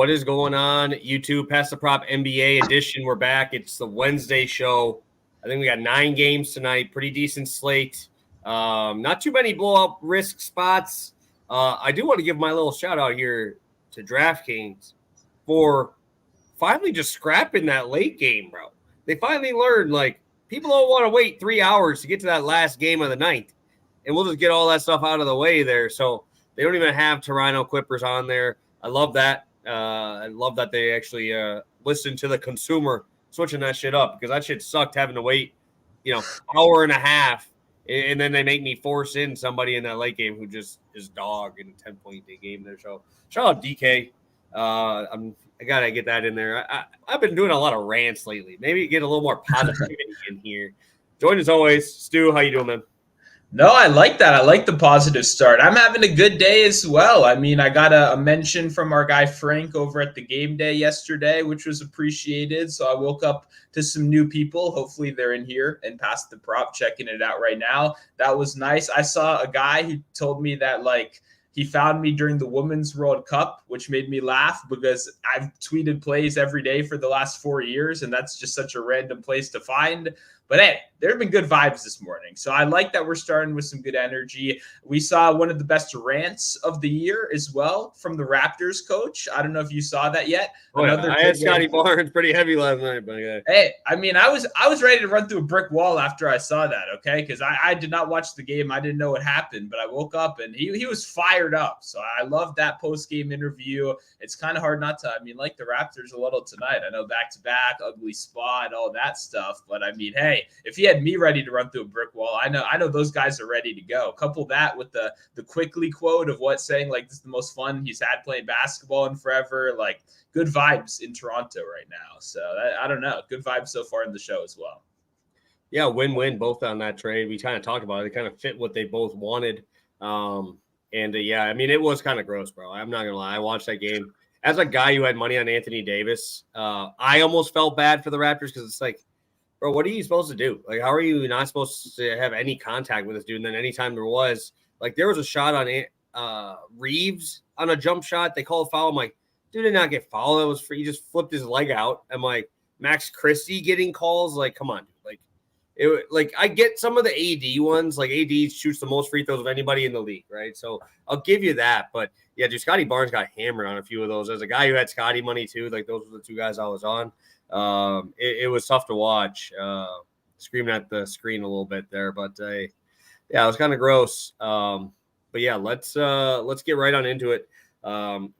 What is going on, YouTube? Pass the Prop NBA edition. We're back. It's the Wednesday show. I think we got 9 games tonight. Pretty decent slate. Not too many blow-up risk spots. I do want to give my little shout-out here to DraftKings for finally just scrapping that late game, bro. They finally learned, like, people don't want to wait 3 hours to get to that last game of the night. And we'll just get all that stuff out of the way there. So they don't even have Toronto Clippers on there. I love that. I love that they actually listen to the consumer, switching that shit up, because that shit sucked having to wait, hour and a half, and then they make me force in somebody in that late game who just is dog in a 10-point game there. So shout out DK. I gotta get that in there. I've been doing a lot of rants lately. Maybe get a little more positivity in here. Joined as always, Stu. How you doing, man? No, I like that. I like the positive start. I'm having a good day as well. I mean, I got a mention from our guy Frank over at the game day yesterday, which was appreciated. So I woke up to some new people. Hopefully they're in here and past the prop, checking it out right now. That was nice. I saw a guy who told me that, like, he found me during the Women's World Cup, which made me laugh because I've tweeted plays every day for the last 4 years, and that's just such a random place to find. But hey, there have been good vibes this morning. So I like that we're starting with some good energy. We saw one of the best rants of the year as well from the Raptors coach. I don't know if you saw that yet. I had Scotty Barnes pretty heavy last night. But hey, I mean, I was ready to run through a brick wall after I saw that, okay? Because I did not watch the game. I didn't know what happened, but I woke up and he was fired up. So I love that post-game interview. It's kind of hard not to. I mean, like the Raptors a little tonight. I know back-to-back, ugly spot, all that stuff. But I mean, hey, if he had me ready to run through a brick wall, I know those guys are ready to go. Couple that with the quickly quote of what saying, like, this is the most fun he's had playing basketball in forever. Like, good vibes in Toronto right now. So I don't know. Good vibes so far in the show as well. Yeah, win-win both on that trade. We kind of talked about it. It kind of fit what they both wanted. Yeah, I mean, it was kind of gross, bro. I'm not going to lie. I watched that game. As a guy who had money on Anthony Davis, I almost felt bad for the Raptors because it's like, bro, what are you supposed to do? Like, how are you not supposed to have any contact with this dude? And then anytime there was a shot on Reeves on a jump shot, they called a foul. I'm like, dude did not get fouled. That was free. He just flipped his leg out. I'm like, Max Christie getting calls. Like, come on, dude. Like I get some of the AD ones. Like AD shoots the most free throws of anybody in the league, right? So I'll give you that. But yeah, dude, Scotty Barnes got hammered on a few of those. As a guy who had Scotty money too, like those were the 2 guys I was on. It was tough to watch, screaming at the screen a little bit there, but yeah, it was kind of gross. But yeah, let's get right on into it.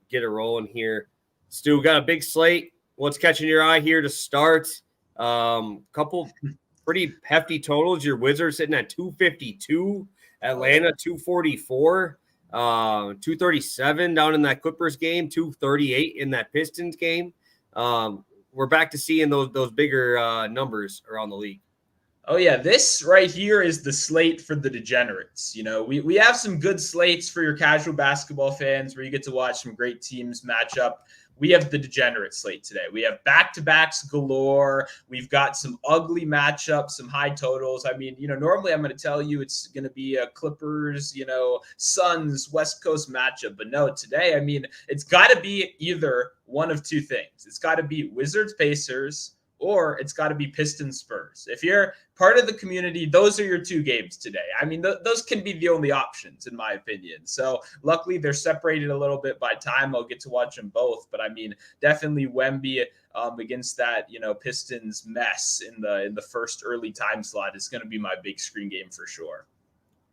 Get it rolling here. Stu, got a big slate. What's catching your eye here to start? Couple pretty hefty totals. Your Wizards sitting at 252, Atlanta 244, 237 down in that Clippers game, 238 in that Pistons game. We're back to seeing those bigger numbers around the league. Oh, yeah. This right here is the slate for the degenerates. You know, we have some good slates for your casual basketball fans where you get to watch some great teams match up. We have the degenerate slate today. We have back-to-backs galore. We've got some ugly matchups, some high totals. I mean, normally I'm going to tell you it's going to be a Clippers, Suns, West Coast matchup. But no, today, I mean, it's got to be either one of 2 things. It's got to be Wizards Pacers, or it's got to be Pistons Spurs. If you're part of the community, those are your 2 games today. I mean, those can be the only options, in my opinion. So luckily, they're separated a little bit by time. I'll get to watch them both. But I mean, definitely Wemby against that, Pistons mess in the first early time slot is going to be my big screen game for sure.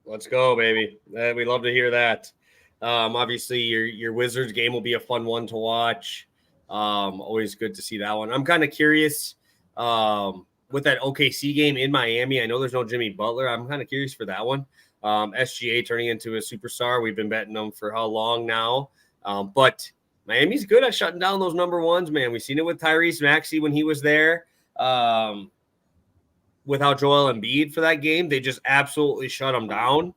Let's go, baby. We love to hear that. Obviously, your Wizards game will be a fun one to watch. Always good to see that one. I'm kind of curious with that OKC game in Miami. I know there's no Jimmy Butler. I'm kind of curious for that one. SGA turning into a superstar. We've been betting them for how long now? But Miami's good at shutting down those number ones, man. We've seen it with Tyrese Maxey when he was there. Without Joel Embiid for that game, they just absolutely shut him down.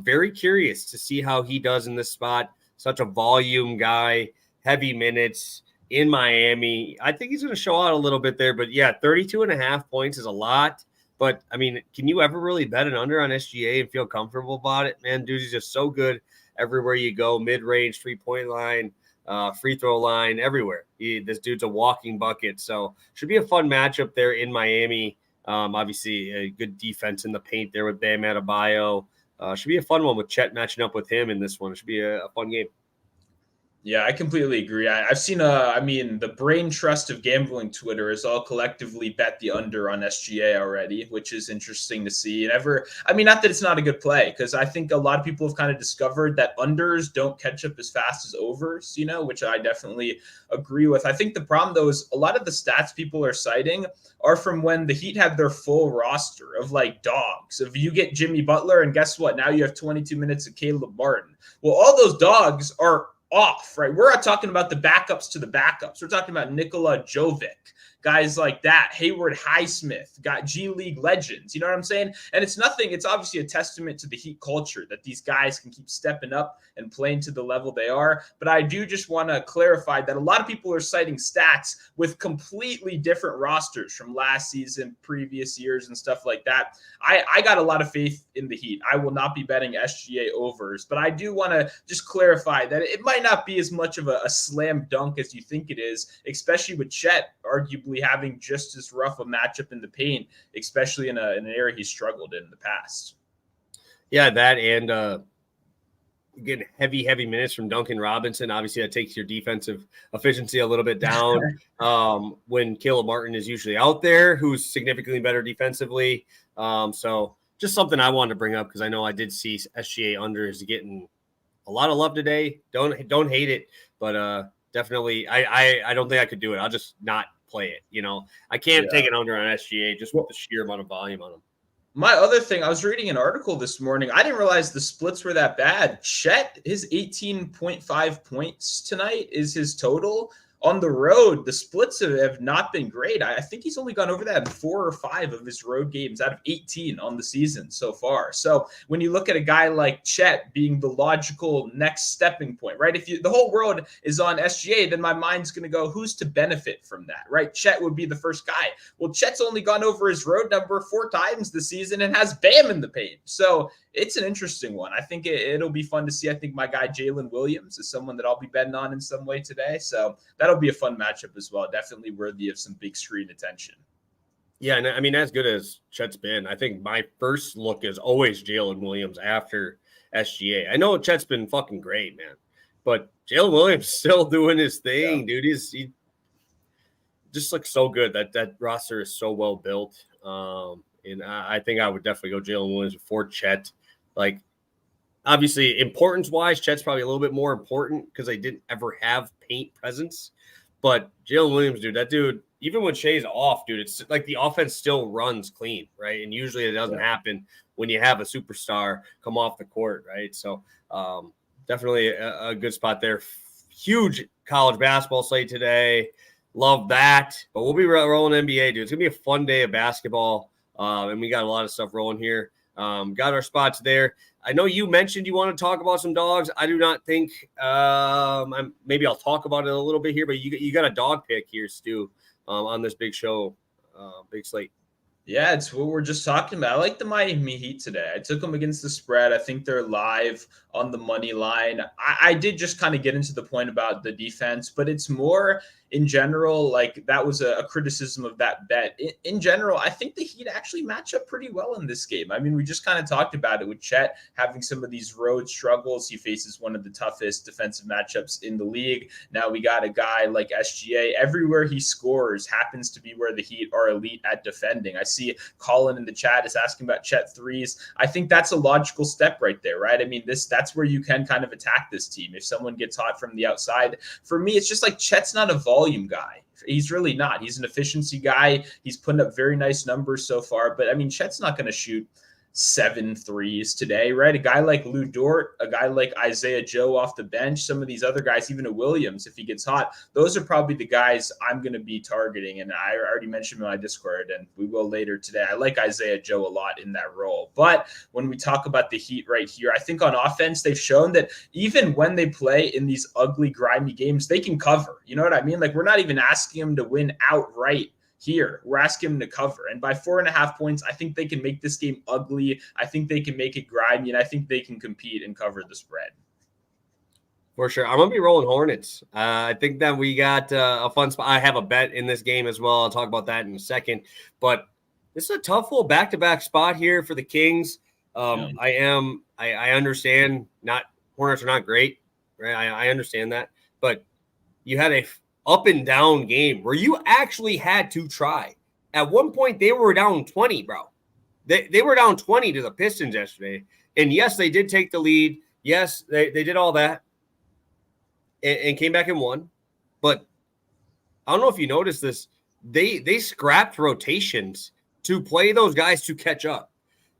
Very curious to see how he does in this spot. Such a volume guy, heavy minutes in Miami. I think he's going to show out a little bit there, but yeah, 32.5 points is a lot. But I mean, can you ever really bet an under on SGA and feel comfortable about it? Man, dude, he's just so good everywhere you go. Mid-range, 3-point line. free throw line, everywhere. This dude's a walking bucket. So should be a fun matchup there in Miami. Obviously, a good defense in the paint there with Bam Adebayo. Should be a fun one with Chet matching up with him in this one. It should be a fun game. Yeah, I completely agree. I've seen the brain trust of gambling Twitter is all collectively bet the under on SGA already, which is interesting to see. Not that it's not a good play, because I think a lot of people have kind of discovered that unders don't catch up as fast as overs, which I definitely agree with. I think the problem, though, is a lot of the stats people are citing are from when the Heat had their full roster of like dogs. If you get Jimmy Butler, and guess what? Now you have 22 minutes of Caleb Martin. Well, all those dogs are off, right? We're not talking about the backups to the backups. We're talking about Nikola Jovic, guys like that, Hayward Highsmith, got G League legends. You know what I'm saying? And it's obviously a testament to the Heat culture that these guys can keep stepping up and playing to the level they are. But I do just want to clarify that a lot of people are citing stats with completely different rosters from last season, previous years, and stuff like that. I got a lot of faith in the Heat. I will not be betting SGA overs, but I do want to just clarify that it might not be as much of a slam dunk as you think it is, especially with Chet arguably having just as rough a matchup in the paint, especially in an area he struggled in the past. Yeah, that and getting heavy minutes from Duncan Robinson. Obviously, that takes your defensive efficiency a little bit down when Caleb Martin is usually out there, who's significantly better defensively. So just something I wanted to bring up because I know I did see SGA unders getting a lot of love today. Don't hate it, but definitely I don't think I could do it. I'll just not play it. I can't take an under on SGA just with the sheer amount of volume on them. My other thing, I was reading an article this morning. I didn't realize the splits were that bad. Chet, his 18.5 points tonight is his total. On the road, the splits have not been great. I think he's only gone over that in 4 or 5 of his road games out of 18 on the season so far. So when you look at a guy like Chet being the logical next stepping point, right? If the whole world is on SGA, then my mind's going to go, who's to benefit from that, right? Chet would be the first guy. Well, Chet's only gone over his road number 4 times this season and has Bam in the paint. So it's an interesting one. I think it'll be fun to see. I think my guy Jalen Williams is someone that I'll be betting on in some way today. So that'll be a fun matchup as well. Definitely worthy of some big screen attention. Yeah, and I mean, as good as Chet's been, I think my first look is always Jalen Williams after SGA. I know Chet's been fucking great, man, but Jalen Williams still doing his thing, dude. He just looks so good. That roster is so well built. And I think I would definitely go Jalen Williams before Chet. Like, obviously, importance-wise, Chet's probably a little bit more important because they didn't ever have paint presence. But Jalen Williams, dude, that dude, even when Shea's off, dude, it's like the offense still runs clean, right? And usually it doesn't happen when you have a superstar come off the court, right? So definitely a good spot there. Huge college basketball slate today. Love that. But we'll be rolling NBA, dude. It's going to be a fun day of basketball. And we got a lot of stuff rolling here. Got our spots there. I know you mentioned you want to talk about some dogs. I do not think maybe I'll talk about it a little bit here, but you got a dog pick here, Stu, on this big show, big slate. Yeah, it's what we're just talking about. I like the Miami Heat today. I took them against the spread. I think they're live on the money line. I did just kind of get into the point about the defense, but it's more in general, like that was a criticism of that bet. In general, I think the Heat actually match up pretty well in this game. I mean, we just kind of talked about it with Chet having some of these road struggles. He faces one of the toughest defensive matchups in the league. Now we got a guy like SGA. Everywhere he scores happens to be where the Heat are elite at defending. I see Colin in the chat is asking about Chet threes. I think that's a logical step right there, right? I mean, that's where you can kind of attack this team. If someone gets hot from the outside, for me, it's just like Chet's not a volume guy. He's really not. He's an efficiency guy. He's putting up very nice numbers so far. But, I mean, Chet's not going to shoot 7 threes today, right? A guy like Lou Dort, a guy like Isaiah Joe off the bench, some of these other guys, even a Williams, if he gets hot, those are probably the guys I'm going to be targeting. And I already mentioned in my Discord, and we will later today. I like Isaiah Joe a lot in that role. But when we talk about the Heat right here, I think on offense, they've shown that even when they play in these ugly, grimy games, they can cover. You know what I mean? Like, we're not even asking them to win outright here. We're asking them to cover. And by 4.5 points, I think they can make this game ugly. I think they can make it grimy, and I think they can compete and cover the spread. For sure. I'm going to be rolling Hornets. I think that we got a fun spot. I have a bet in this game as well. I'll talk about that in a second. But this is a tough little back-to-back spot here for the Kings. I understand Hornets are not great, right? I understand that. But you had a up and down game where you actually had to try. At one point, they were down 20, bro. They were down 20 to the Pistons yesterday. And yes, they did take the lead. Yes, they did all that and came back and won. But I don't know if you noticed this. They scrapped rotations to play those guys to catch up.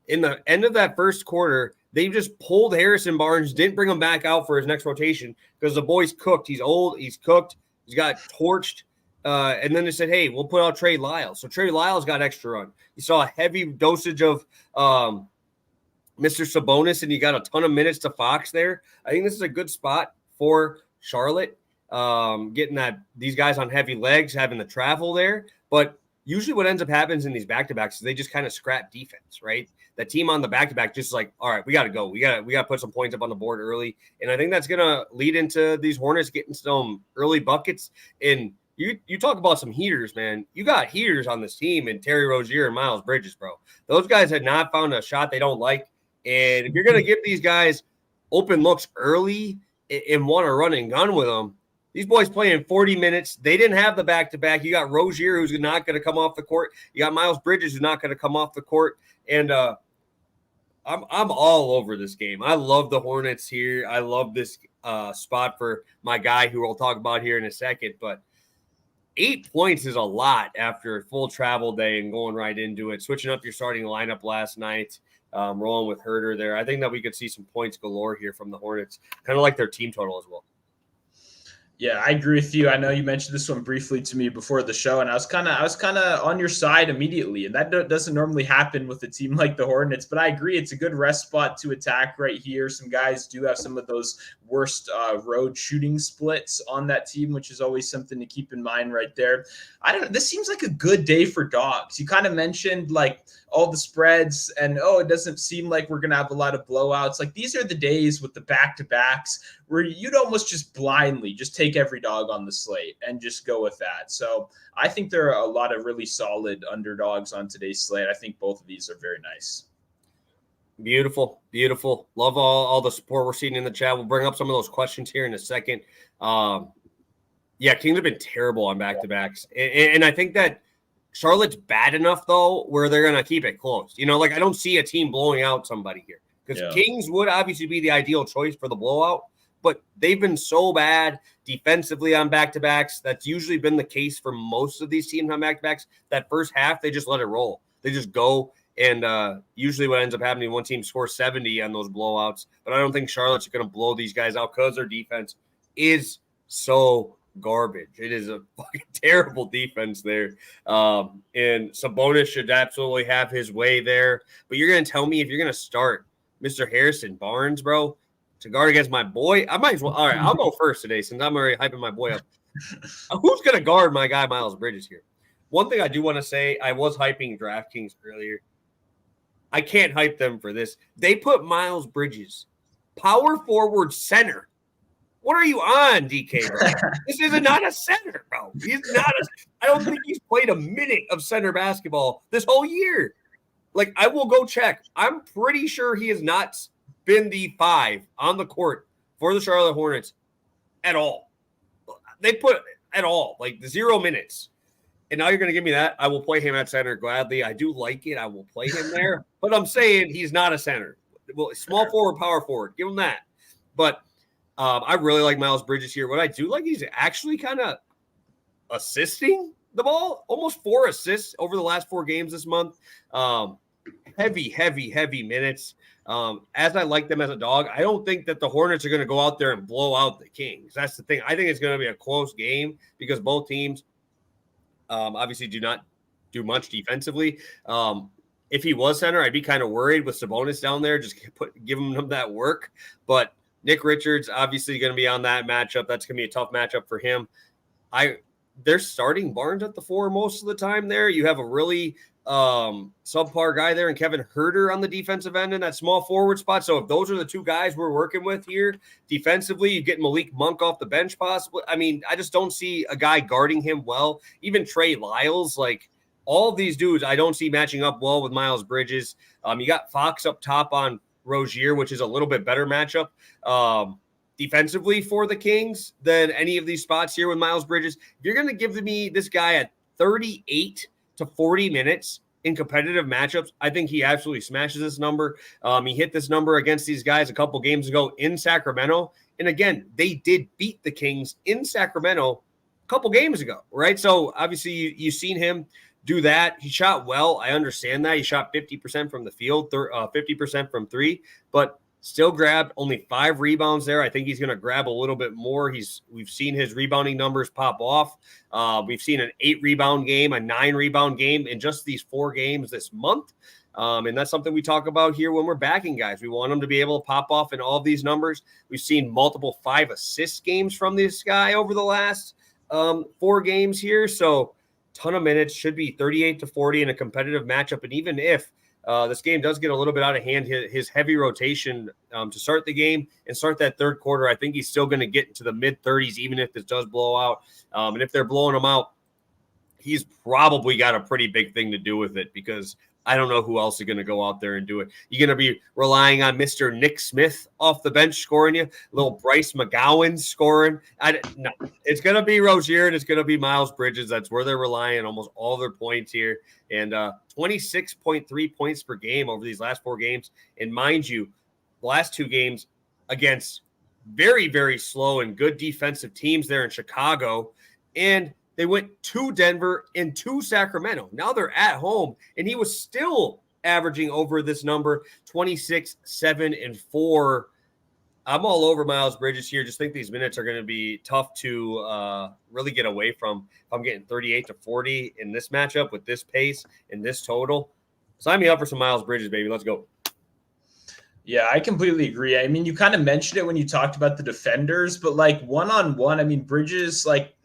In the end of that first quarter, they just pulled Harrison Barnes, didn't bring him back out for his next rotation because the boy's cooked. He's old. He's cooked. He's got torched. And then they said, hey, we'll put out Trey Lyles. So Trey Lyles got extra run. You saw a heavy dosage of Mr. Sabonis, and you got a ton of minutes to Fox there. I think this is a good spot for Charlotte, getting these guys on heavy legs, having the travel there. But usually what ends up happens in these back-to-backs is they just kind of scrap defense, right? The team on the back-to-back just like, all right, we got to go. We got to put some points up on the board early. And I think that's going to lead into these Hornets getting some early buckets. And you talk about some heaters, man. You got heaters on this team and Terry Rozier and Miles Bridges, bro. Those guys had not found a shot they don't like. And if you're going to give these guys open looks early and want to run and gun with them, these boys playing 40 minutes. They didn't have the back-to-back. You got Rozier, who's not going to come off the court. You got Miles Bridges, who's not going to come off the court. And I'm all over this game. I love the Hornets here. I love this spot for my guy, who we'll talk about here in a second. But 8 points is a lot after a full travel day and going right into it. Switching up your starting lineup last night, rolling with Herter there. I think that we could see some points galore here from the Hornets, kind of like their team total as well. Yeah, I agree with you. I know you mentioned this one briefly to me before the show, and I was kind of on your side immediately, and that doesn't normally happen with a team like the Hornets. But I agree, it's a good rest spot to attack right here. Some guys do have some of those worst road shooting splits on that team, which is always something to keep in mind right there. This seems like a good day for dogs. You kind of mentioned like all the spreads and, it doesn't seem like we're going to have a lot of blowouts. Like these are the days with the back-to-backs where you'd almost just blindly just take every dog on the slate and just go with that. So I think there are a lot of really solid underdogs on today's slate. I think both of these are very nice. Beautiful, beautiful. Love all the support we're seeing in the chat. We'll bring up some of those questions here in a second. Kings have been terrible on back-to-backs. And I think that Charlotte's bad enough, though, where they're going to keep it close. I don't see a team blowing out somebody here. Because Kings would obviously be the ideal choice for the blowout, but they've been so bad defensively on back-to-backs. That's usually been the case for most of these teams on back-to-backs. That first half, they just let it roll. They just go, and usually what ends up happening, one team scores 70 on those blowouts. But I don't think Charlotte's going to blow these guys out because their defense is so garbage. It is a fucking terrible defense there. And Sabonis should absolutely have his way there. But you're going to tell me if you're going to start Mr. Harrison Barnes, bro, to guard against my boy? I might as well. All right, I'll go first today since I'm already hyping my boy up. Who's going to guard my guy Miles Bridges here? One thing I do want to say, I was hyping DraftKings earlier. I can't hype them for this. They put Miles Bridges, power forward center. What are you on, DK, bro? This is not a center, bro. He's not I don't think he's played a minute of center basketball this whole year. Like, I will go check. I'm pretty sure he has not been the 5 on the court for the Charlotte Hornets at all. They put at all, like 0 minutes. And now you're going to give me that? I will play him at center gladly. I do like it. I will play him there. But I'm saying he's not a center. Well, small forward, power forward. Give him that. But I really like Miles Bridges here. What I do like, he's actually kind of assisting the ball. Almost 4 assists over the last 4 games this month. Heavy minutes. As I like them as a dog, I don't think that the Hornets are going to go out there and blow out the Kings. That's the thing. I think it's going to be a close game because both teams obviously do not do much defensively. If he was center, I'd be kind of worried with Sabonis down there, just giving him that work. But Nick Richards obviously going to be on that matchup. That's going to be a tough matchup for him. they're starting Barnes at the 4 most of the time there. You have a really subpar guy there and Kevin Huerter on the defensive end in that small forward spot. So if those are the 2 guys we're working with here defensively, you get Malik Monk off the bench possibly. I mean, I just don't see a guy guarding him well. Even Trey Lyles, like all of these dudes, I don't see matching up well with Miles Bridges. You got Fox up top on Rozier, which is a little bit better matchup defensively for the Kings than any of these spots here with Miles Bridges. If you're going to give me this guy at 38 to 40 minutes in competitive matchups, I think he absolutely smashes this number. He hit this number against these guys a couple games ago in Sacramento. And again, they did beat the Kings in Sacramento a couple games ago, right? So obviously you've seen him do that. He shot well. I understand that. He shot 50% from the field, 50% from 3, but still grabbed only 5 rebounds there. I think he's going to grab a little bit more. We've seen his rebounding numbers pop off. We've seen an 8 rebound game, a 9 rebound game in just these 4 games this month. And that's something we talk about here when we're backing guys. We want them to be able to pop off in all of these numbers. We've seen multiple 5 assist games from this guy over the last 4 games here. So ton of minutes, should be 38 to 40 in a competitive matchup. And even if this game does get a little bit out of hand, his heavy rotation to start the game and start that third quarter, I think he's still going to get into the mid-30s, even if this does blow out. And if they're blowing him out, he's probably got a pretty big thing to do with it, because I don't know who else is going to go out there and do it. You're going to be relying on Mr. Nick Smith off the bench scoring you, little Bryce McGowan scoring. No, it's going to be Rozier and it's going to be Miles Bridges. That's where they're relying on almost all their points here. And 26.3 points per game over these last 4 games. And mind you, the last 2 games against very, very slow and good defensive teams there in Chicago. And they went to Denver and to Sacramento. Now they're at home, and he was still averaging over this number, 26, 7, and 4. I'm all over Miles Bridges here. Just think these minutes are going to be tough to really get away from. If I'm getting 38 to 40 in this matchup with this pace and this total, sign me up for some Miles Bridges, baby. Let's go. Yeah, I completely agree. I mean, you kind of mentioned it when you talked about the defenders, but like one-on-one, I mean, Bridges, like –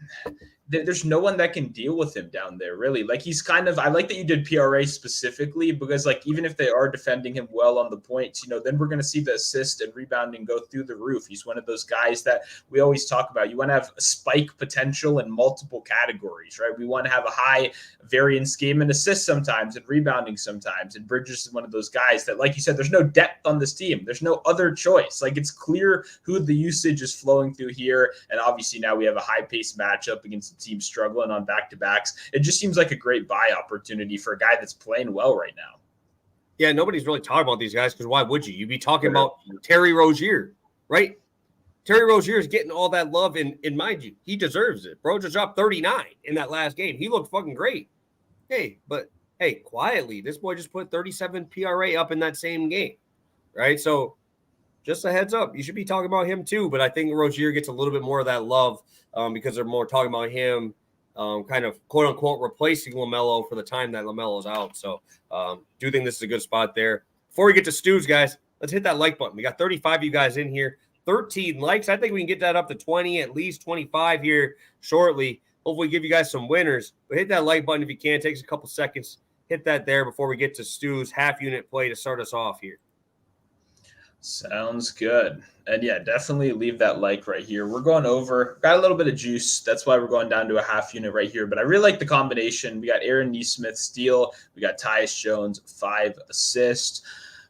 there's no one that can deal with him down there, really. Like, he's kind of – I like that you did PRA specifically, because, like, even if they are defending him well on the points, you know, then we're going to see the assist and rebounding go through the roof. He's one of those guys that we always talk about. You want to have a spike potential in multiple categories, right? We want to have a high variance game and assist sometimes and rebounding sometimes. And Bridges is one of those guys that, like you said, there's no depth on this team. There's no other choice. Like, it's clear who the usage is flowing through here. And obviously now we have a high-paced matchup against team struggling on back-to-backs. It just seems like a great buy opportunity for a guy that's playing well right now. Yeah, nobody's really talking about these guys, because why would you? You'd be talking about Terry Rozier, right? Terry Rozier is getting all that love, and mind you, he deserves it. Bro just dropped 39 in that last game. He looked fucking great. Hey, quietly, this boy just put 37 PRA up in that same game, right? So just a heads up, you should be talking about him too. But I think Rozier gets a little bit more of that love because they're more talking about him kind of quote unquote replacing LaMelo for the time that LaMelo's out. So do think this is a good spot there. Before we get to Stews, guys, let's hit that like button. We got 35 of you guys in here, 13 likes. I think we can get that up to 20, at least 25 here shortly. Hopefully give you guys some winners. But hit that like button if you can. It takes a couple seconds. Hit that there before we get to Stu's half unit play to start us off here. Sounds good. And yeah, definitely leave that like right here. We're going over, got a little bit of juice. That's why we're going down to a half unit right here. But I really like the combination. We got Aaron Nesmith steal. We got Tyus Jones, 5 assists.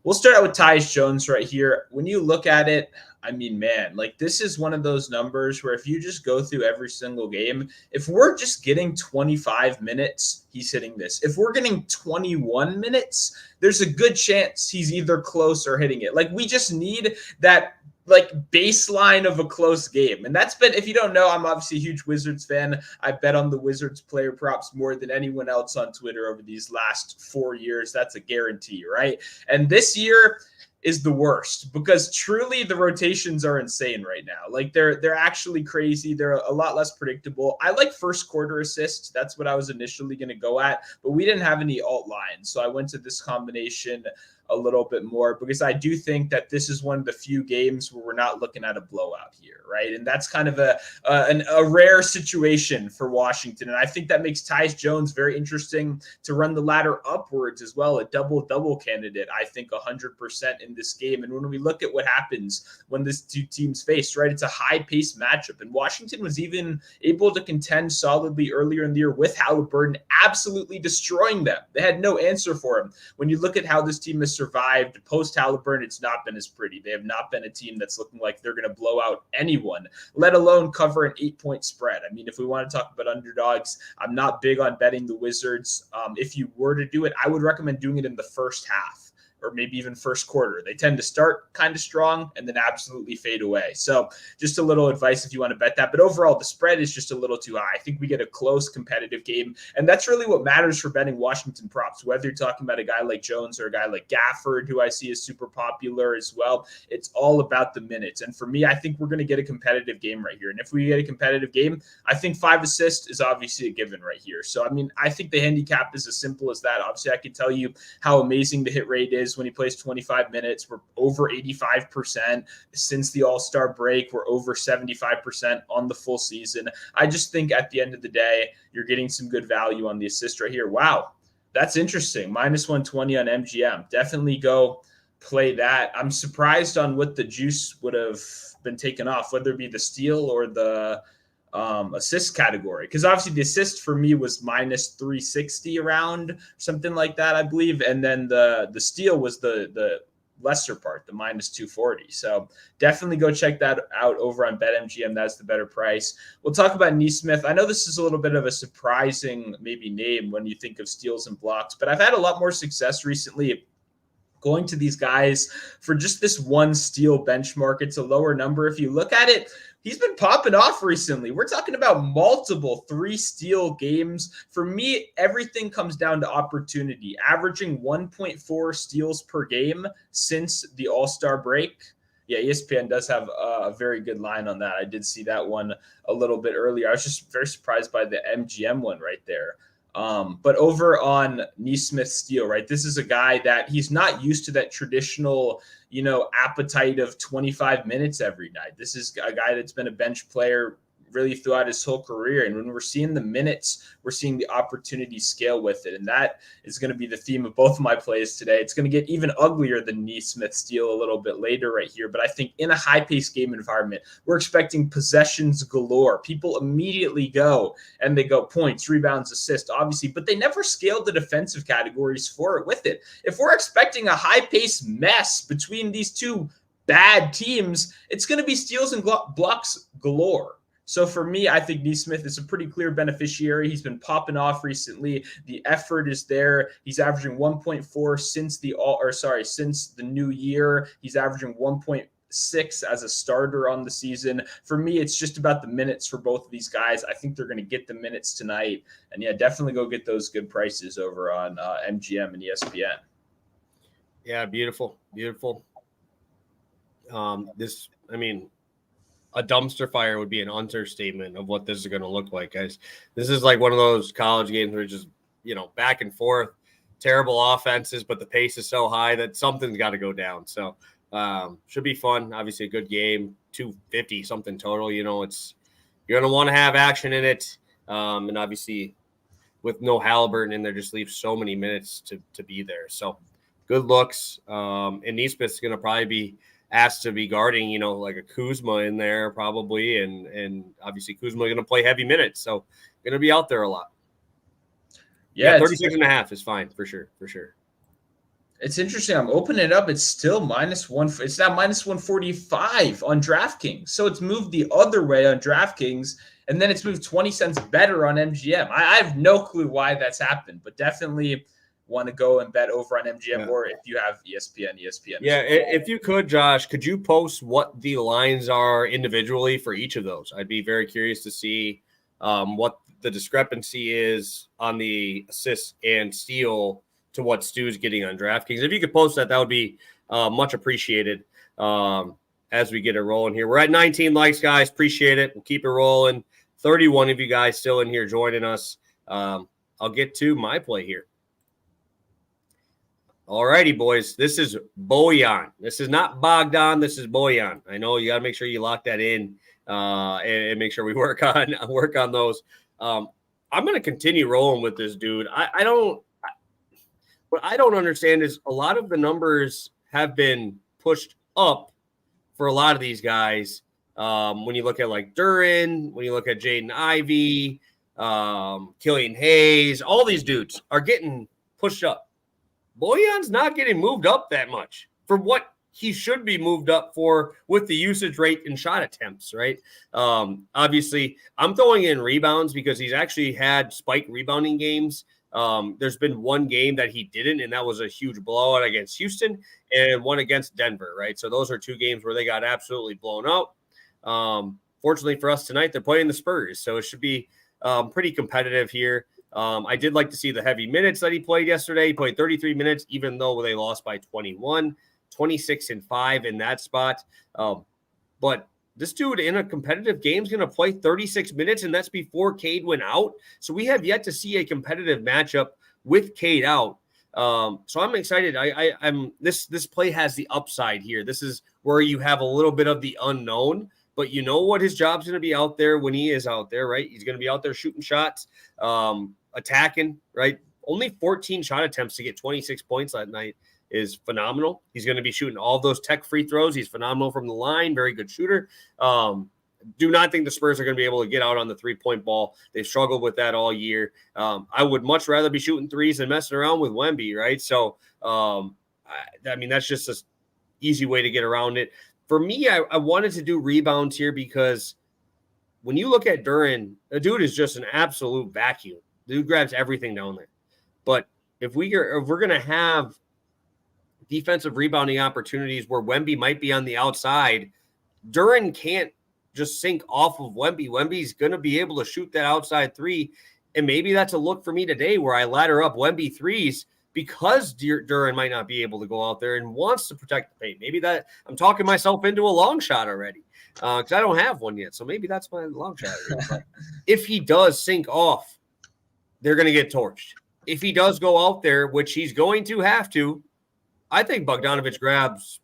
We'll start out with Tyus Jones right here. When you look at it, I mean, man, like this is one of those numbers where if you just go through every single game, if we're just getting 25 minutes, he's hitting this. If we're getting 21 minutes, there's a good chance he's either close or hitting it. Like we just need that like baseline of a close game. And that's been, if you don't know, I'm obviously a huge Wizards fan. I bet on the Wizards player props more than anyone else on Twitter over these last 4 years. That's a guarantee, right? And this year is the worst because truly the rotations are insane right now. Like they're actually crazy. They're a lot less predictable. I like first quarter assists. That's what I was initially going to go at, but we didn't have any alt lines. So I went to this combination a little bit more, because I do think that this is one of the few games where we're not looking at a blowout here, right? And that's kind of a rare situation for Washington. And I think that makes Tyus Jones very interesting to run the ladder upwards as well, a double-double candidate, I think 100% in this game. And when we look at what happens when these two teams face, right, it's a high-paced matchup. And Washington was even able to contend solidly earlier in the year with Halliburton absolutely destroying them. They had no answer for him. When you look at how this team has survived post-Halliburton, it's not been as pretty. They have not been a team that's looking like they're going to blow out anyone, let alone cover an 8-point spread. I mean, if we want to talk about underdogs, I'm not big on betting the Wizards. If you were to do it, I would recommend doing it in the first half, or maybe even first quarter. They tend to start kind of strong and then absolutely fade away. So just a little advice if you want to bet that. But overall, the spread is just a little too high. I think we get a close competitive game. And that's really what matters for betting Washington props, whether you're talking about a guy like Jones or a guy like Gafford, who I see is super popular as well. It's all about the minutes. And for me, I think we're going to get a competitive game right here. And if we get a competitive game, I think 5 assists is obviously a given right here. So, I mean, I think the handicap is as simple as that. Obviously, I can tell you how amazing the hit rate is when he plays 25 minutes. We're over 85% since the All-Star break. We're over 75% on the full season. I just think at the end of the day, you're getting some good value on the assist right here. Wow, that's interesting. Minus 120 on MGM. Definitely go play that. I'm surprised on what the juice would have been taken off, whether it be the steal or the assist category, because obviously the assist for me was minus 360 around, something like that, I believe, and then the steal was the lesser part, the minus 240. So definitely go check that out over on BetMGM. That's the better price. We'll talk about Neesmith. I know this is a little bit of a surprising maybe name when you think of steals and blocks, but I've had a lot more success recently going to these guys for just this one steal benchmark. It's a lower number. If you look at it, he's been popping off recently. We're talking about multiple 3-steal games. For me, everything comes down to opportunity, averaging 1.4 steals per game since the All-Star break. Yeah, ESPN does have a very good line on that. I did see that one a little bit earlier. I was just very surprised by the MGM one right there. But over on Neesmith steal, right? This is a guy that he's not used to that traditional, appetite of 25 minutes every night. This is a guy that's been a bench player really throughout his whole career. And when we're seeing the minutes, we're seeing the opportunity scale with it. And that is going to be the theme of both of my plays today. It's going to get even uglier than Neesmith steal a little bit later right here. But I think in a high-paced game environment, we're expecting possessions galore. People immediately go and they go points, rebounds, assists, obviously, but they never scaled the defensive categories for it with it. If we're expecting a high-paced mess between these two bad teams, it's going to be steals and blocks galore. So for me, I think Neesmith is a pretty clear beneficiary. He's been popping off recently. The effort is there. He's averaging 1.4 since the new year. He's averaging 1.6 as a starter on the season. For me, it's just about the minutes for both of these guys. I think they're going to get the minutes tonight. And yeah, definitely go get those good prices over on MGM and ESPN. Yeah, beautiful. A dumpster fire would be an understatement of what this is going to look like, guys. This is like one of those college games where it's just, back and forth, terrible offenses, but the pace is so high that something's got to go down. So should be fun. Obviously a good game, 250 something total. You're going to want to have action in it. And obviously with no Halliburton in there, just leaves so many minutes to be there. So good looks. And Neesmith's going to probably be asked to be guarding, like a Kuzma in there probably. And obviously Kuzma going to play heavy minutes. So going to be out there a lot. Yeah, 36.5 is fine for sure. It's interesting. I'm opening it up. It's still minus one. It's now minus 145 on DraftKings. So it's moved the other way on DraftKings, and then it's moved 20 cents better on MGM. I have no clue why that's happened, but definitely want to go and bet over on MGM, or if you have ESPN. Yeah, if you could, Josh, could you post what the lines are individually for each of those? I'd be very curious to see what the discrepancy is on the assist and steal to what Stu's getting on DraftKings. If you could post that, that would be much appreciated as we get it rolling here. We're at 19 likes, guys. Appreciate it. We'll keep it rolling. 31 of you guys still in here joining us. I'll get to my play here. All righty, boys. This is Bojan. This is not Bogdan. This is Bojan. I know you got to make sure you lock that in and make sure we work on those. I'm going to continue rolling with this dude. What I don't understand is a lot of the numbers have been pushed up for a lot of these guys. When you look at like Duran, when you look at Jaden Ivey, Killian Hayes, all these dudes are getting pushed up. Bojan's not getting moved up that much for what he should be moved up for with the usage rate and shot attempts, right? Obviously, I'm throwing in rebounds because he's actually had spike rebounding games. There's been one game that he didn't, and that was a huge blowout against Houston and one against Denver, right? So those are two games where they got absolutely blown out. Fortunately for us tonight, they're playing the Spurs, so it should be pretty competitive here. I did like to see the heavy minutes that he played yesterday. He played 33 minutes, even though they lost by 21, 26-5 in that spot. But this dude in a competitive game is going to play 36 minutes, and that's before Cade went out. So we have yet to see a competitive matchup with Cade out. So I'm excited. I'm this play has the upside here. This is where you have a little bit of the unknown, but you know what his job's going to be out there when he is out there, right? He's going to be out there shooting shots, attacking, right? Only 14 shot attempts to get 26 points that night is phenomenal. He's going to be shooting all those tech free throws. He's phenomenal from the line, very good shooter. Do not think the Spurs are going to be able to get out on the three-point ball. They've struggled with that all year. I would much rather be shooting threes than messing around with Wemby, right? So, I mean, that's just an easy way to get around it. For me, I wanted to do rebounds here because when you look at Duran, the dude is just an absolute vacuum. The dude grabs everything down there. But if we're going to have defensive rebounding opportunities where Wemby might be on the outside, Duran can't just sink off of Wemby. Wemby's going to be able to shoot that outside three. And maybe that's a look for me today where I ladder up Wemby threes because Duran might not be able to go out there and wants to protect the paint. Maybe that I'm talking myself into a long shot already because I don't have one yet. So maybe that's my long shot. But if he does sink off, they're going to get torched. If he does go out there, which he's going to have to, I think Bogdanovic grabs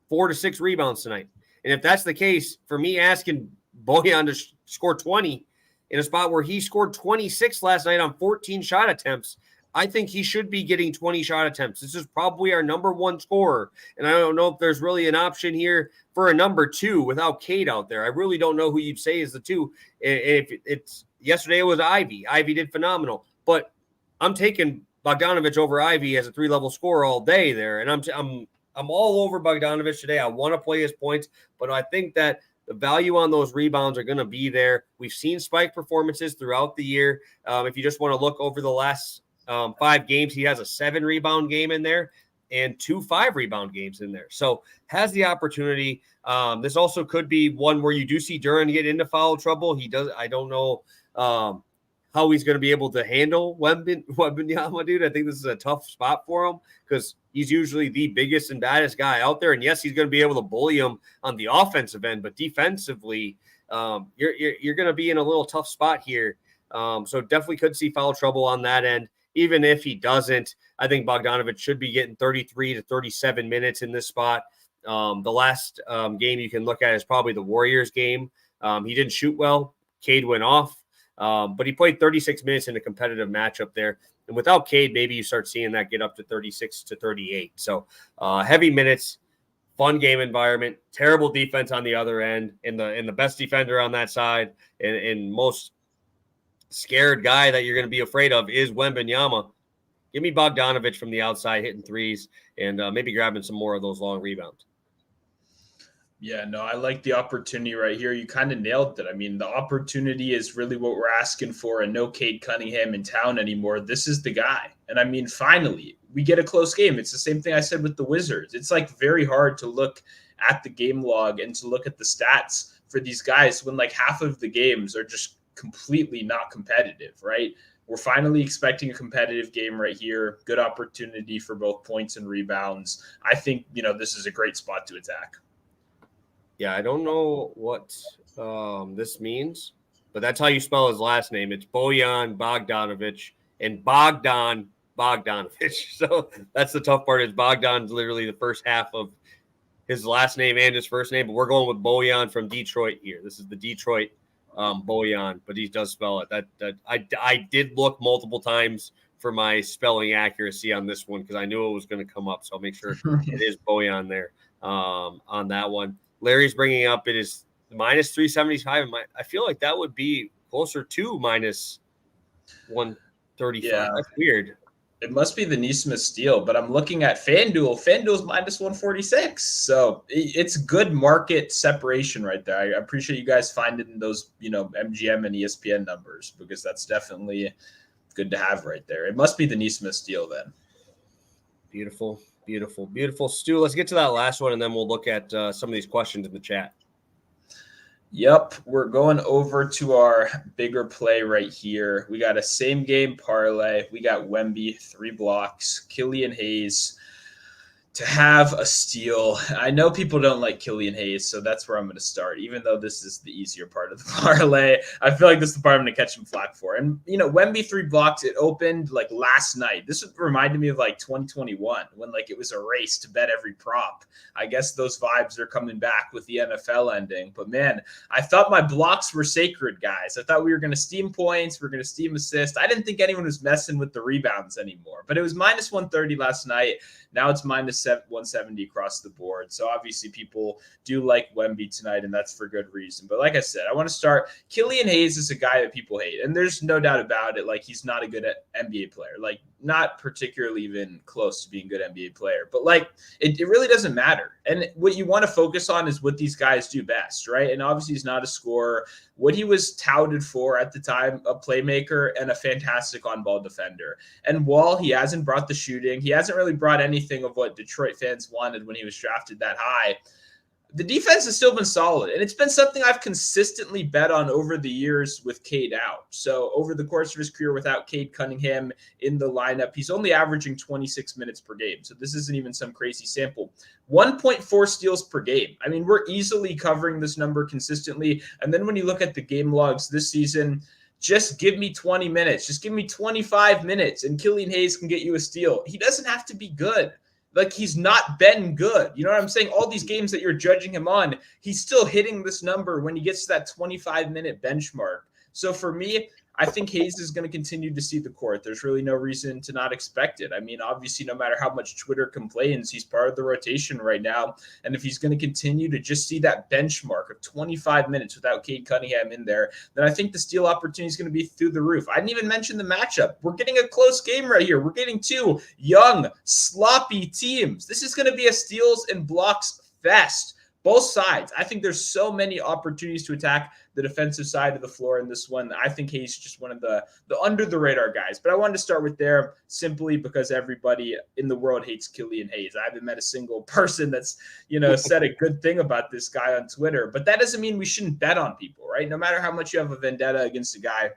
4 to 6 rebounds tonight. And if that's the case, for me asking Bojan to score 20 in a spot where he scored 26 last night on 14 shot attempts, I think he should be getting 20 shot attempts. This is probably our number one scorer. And I don't know if there's really an option here for a number 2 without Cade out there. I really don't know who you'd say is the 2. If it's yesterday it was Ivy. Ivy did phenomenal. But I'm taking Bogdanovic over Ivy as a 3-level scorer all day there. And I'm all over Bogdanovic today. I want to play his points, but I think that the value on those rebounds are going to be there. We've seen spike performances throughout the year. If you just want to look over the last 5 games, he has a 7-rebound game in there and 2 5-rebound games in there. So has the opportunity. This also could be one where you do see Duran get into foul trouble. He does. I don't know how he's going to be able to handle Wembanyama, dude. I think this is a tough spot for him because he's usually the biggest and baddest guy out there. And yes, he's going to be able to bully him on the offensive end, but defensively, you're going to be in a little tough spot here. So definitely could see foul trouble on that end. Even if he doesn't, I think Bogdanovic should be getting 33 to 37 minutes in this spot. The last game you can look at is probably the Warriors game. He didn't shoot well. Cade went off. But he played 36 minutes in a competitive matchup there. And without Cade, maybe you start seeing that get up to 36 to 38. So heavy minutes, fun game environment, terrible defense on the other end, and the best defender on that side, and most scared guy that you're going to be afraid of is Wembanyama. Give me Bogdanovic from the outside hitting threes and maybe grabbing some more of those long rebounds. Yeah, no, I like the opportunity right here. You kind of nailed it. I mean, the opportunity is really what we're asking for, and no Cade Cunningham in town anymore. This is the guy. And I mean, finally, we get a close game. It's the same thing I said with the Wizards. It's like very hard to look at the game log and to look at the stats for these guys when like half of the games are just completely not competitive, right? We're finally expecting a competitive game right here. Good opportunity for both points and rebounds. I think, this is a great spot to attack. Yeah, I don't know what this means, but that's how you spell his last name. It's Bojan Bogdanovic, and Bogdan Bogdanovic. So that's the tough part, is Bogdan's literally the first half of his last name and his first name, but we're going with Bojan from Detroit here. This is the Detroit Bojan, but he does spell it. That I did look multiple times for my spelling accuracy on this one because I knew it was going to come up. So I'll make sure it is Bojan there on that one. Larry's bringing up it is minus 375. I feel like that would be closer to minus 135. Yeah. That's weird. It must be the Neesmith steal, but I'm looking at FanDuel. FanDuel's minus 146. So it's good market separation right there. I appreciate you guys finding those, MGM and ESPN numbers, because that's definitely good to have right there. It must be the Neesmith steal then. Beautiful, beautiful, beautiful. Stu, let's get to that last one, and then we'll look at some of these questions in the chat. Yep, we're going over to our bigger play right here. We got a same game parlay. We got Wemby, 3 blocks, Killian Hayes to have a steal. I know people don't like Killian Hayes, so that's where I'm going to start. Even though this is the easier part of the parlay, I feel like this is the part I'm going to catch him flack for. And, Wemby 3 blocks, it opened like last night. This reminded me of like 2021 when like it was a race to bet every prop. I guess those vibes are coming back with the NFL ending. But man, I thought my blocks were sacred, guys. I thought we were going to steam points. We were going to steam assists. I didn't think anyone was messing with the rebounds anymore. But it was minus 130 last night. Now it's minus 170 across the board. So obviously people do like Wemby tonight, and that's for good reason. But like I said, I want to start. Killian Hayes is a guy that people hate, and there's no doubt about it. Like, he's not a good NBA player, like not particularly even close to being a good NBA player. But like, it really doesn't matter. And what you want to focus on is what these guys do best, right? And obviously he's not a scorer. What he was touted for at the time, a playmaker and a fantastic on-ball defender. And while he hasn't brought the shooting, he hasn't really brought anything of what Detroit fans wanted when he was drafted that high. The defense has still been solid, and it's been something I've consistently bet on over the years with Cade out. So over the course of his career without Cade Cunningham in the lineup, he's only averaging 26 minutes per game. So this isn't even some crazy sample. 1.4 steals per game. I mean, we're easily covering this number consistently. And then when you look at the game logs this season, just give me 20 minutes. Just give me 25 minutes, and Killian Hayes can get you a steal. He doesn't have to be good. Like, he's not been good. You know what I'm saying? All these games that you're judging him on, he's still hitting this number when he gets to that 25-minute benchmark. So for me, I think Hayes is going to continue to see the court. There's really no reason to not expect it. I mean, obviously, no matter how much Twitter complains, he's part of the rotation right now. And if he's going to continue to just see that benchmark of 25 minutes without Cade Cunningham in there, then I think the steal opportunity is going to be through the roof. I didn't even mention the matchup. We're getting a close game right here. We're getting 2 young, sloppy teams. This is going to be a steals and blocks fest. Both sides. I think there's so many opportunities to attack the defensive side of the floor in this one. I think he's just one of the under the radar guys. But I wanted to start with there simply because everybody in the world hates Killian Hayes. I haven't met a single person that's, said a good thing about this guy on Twitter. But that doesn't mean we shouldn't bet on people, right? No matter how much you have a vendetta against a guy,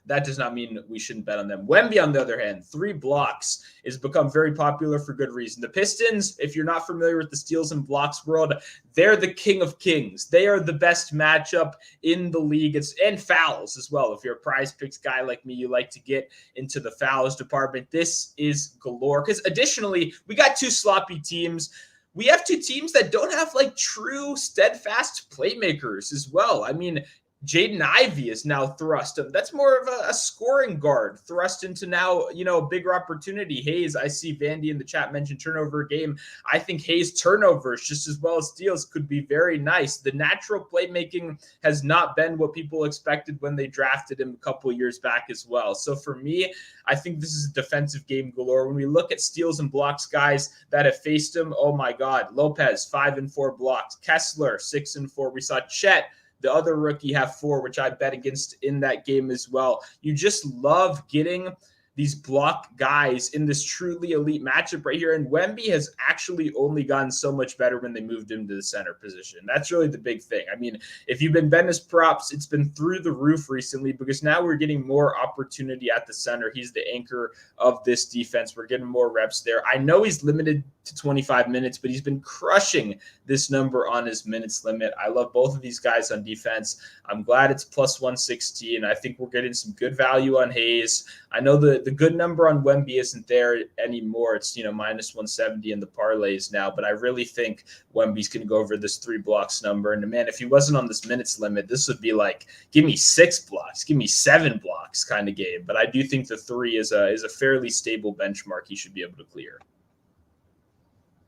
that does not mean we shouldn't bet on them. Wemby, on the other hand, 3 blocks has become very popular for good reason. The Pistons, if you're not familiar with the steals and blocks world, they're the king of kings. They are the best matchup in the league. And fouls as well. If you're a prize picks guy like me, you like to get into the fouls department. This is galore. Because additionally, we got 2 sloppy teams. We have 2 teams that don't have like true steadfast playmakers as well. I mean, Jaden Ivey is now thrust. That's more of a scoring guard thrust into now, a bigger opportunity. Hayes, I see Vandy in the chat mention turnover game. I think Hayes turnovers just as well as steals could be very nice. The natural playmaking has not been what people expected when they drafted him a couple of years back as well. So for me, I think this is a defensive game galore. When we look at steals and blocks guys that have faced him, oh my God, Lopez, 5 and 4 blocks, Kessler, 6 and 4. We saw Chet, the other rookie, have 4, which I bet against in that game as well. You just love getting these block guys in this truly elite matchup right here. And Wemby has actually only gotten so much better when they moved him to the center position. That's really the big thing. I mean, if you've been betting his props, it's been through the roof recently because now we're getting more opportunity at the center. He's the anchor of this defense. We're getting more reps there. I know he's limited to 25 minutes, but he's been crushing this number on his minutes limit. I love both of these guys on defense. I'm glad it's plus 116. I think we're getting some good value on Hayes. I know the the good number on Wemby isn't there anymore. It's, minus 170 in the parlays now. But I really think Wemby's going to go over this 3 blocks number. And man, if he wasn't on this minutes limit, this would be like, give me 6 blocks, give me 7 blocks kind of game. But I do think the 3 is a fairly stable benchmark he should be able to clear.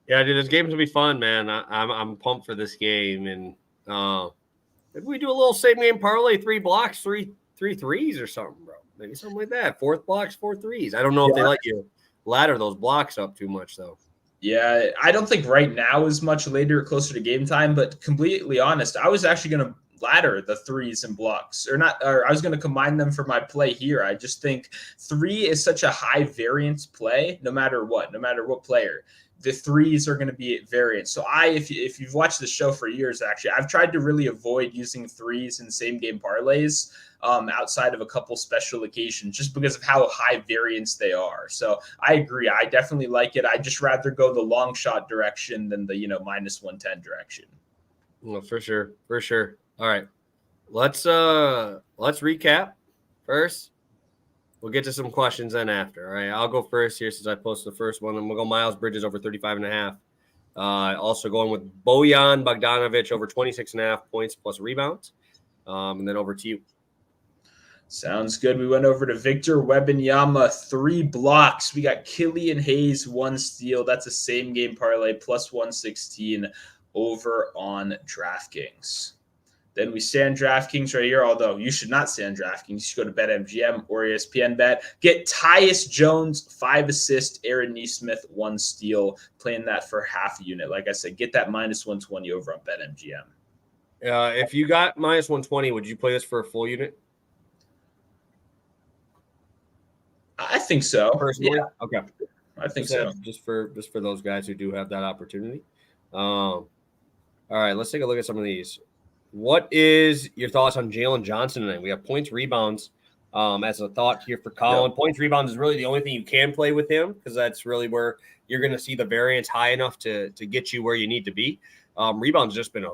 Yeah, dude, this game's gonna be fun, man. I'm pumped for this game, and maybe we do a little same game parlay, 3 blocks, three threes or something, bro. Maybe something like that. 4th blocks, 4 threes. I don't know if they let you ladder those blocks up too much, though. Yeah, I don't think right now is much later, closer to game time. But completely honest, I was actually going to ladder the 3s and blocks, or I was going to combine them for my play here. I just think 3 is such a high variance play, no matter what player. The 3s are going to be variant. So if you've watched the show for years, actually, I've tried to really avoid using 3s in same game parlays outside of a couple special occasions, just because of how high variance they are. So I agree. I definitely like it. I'd just rather go the long shot direction than the, minus 110 direction. Well, for sure. All right. Let's recap first. We'll get to some questions then after. All right, I'll go first here since I posted the first one. And we'll go Miles Bridges over 35.5. Also going with Bojan Bogdanovic over 26.5 points plus rebounds. And then over to you. Sounds good. We went over to Victor Wembanyama, 3 blocks. We got Killian Hayes, 1 steal. That's a same game parlay plus 116 over on DraftKings. Then we stay on DraftKings right here, although you should not stay on DraftKings. You should go to BetMGM or ESPN Bet. Get Tyus Jones, 5 assists, Aaron Nesmith, 1 steal, playing that for half a unit. Like I said, get that minus 120 over on BetMGM. If you got minus 120, would you play this for a full unit? I think so. Personally? Yeah. Okay. I think so. Just for those guys who do have that opportunity. All right, let's take a look at some of these. What is your thoughts on Jalen Johnson tonight? We have points, rebounds as a thought here for Colin. Yep. Points, rebounds is really the only thing you can play with him because that's really where you're going to see the variance high enough to get you where you need to be. Rebounds just been a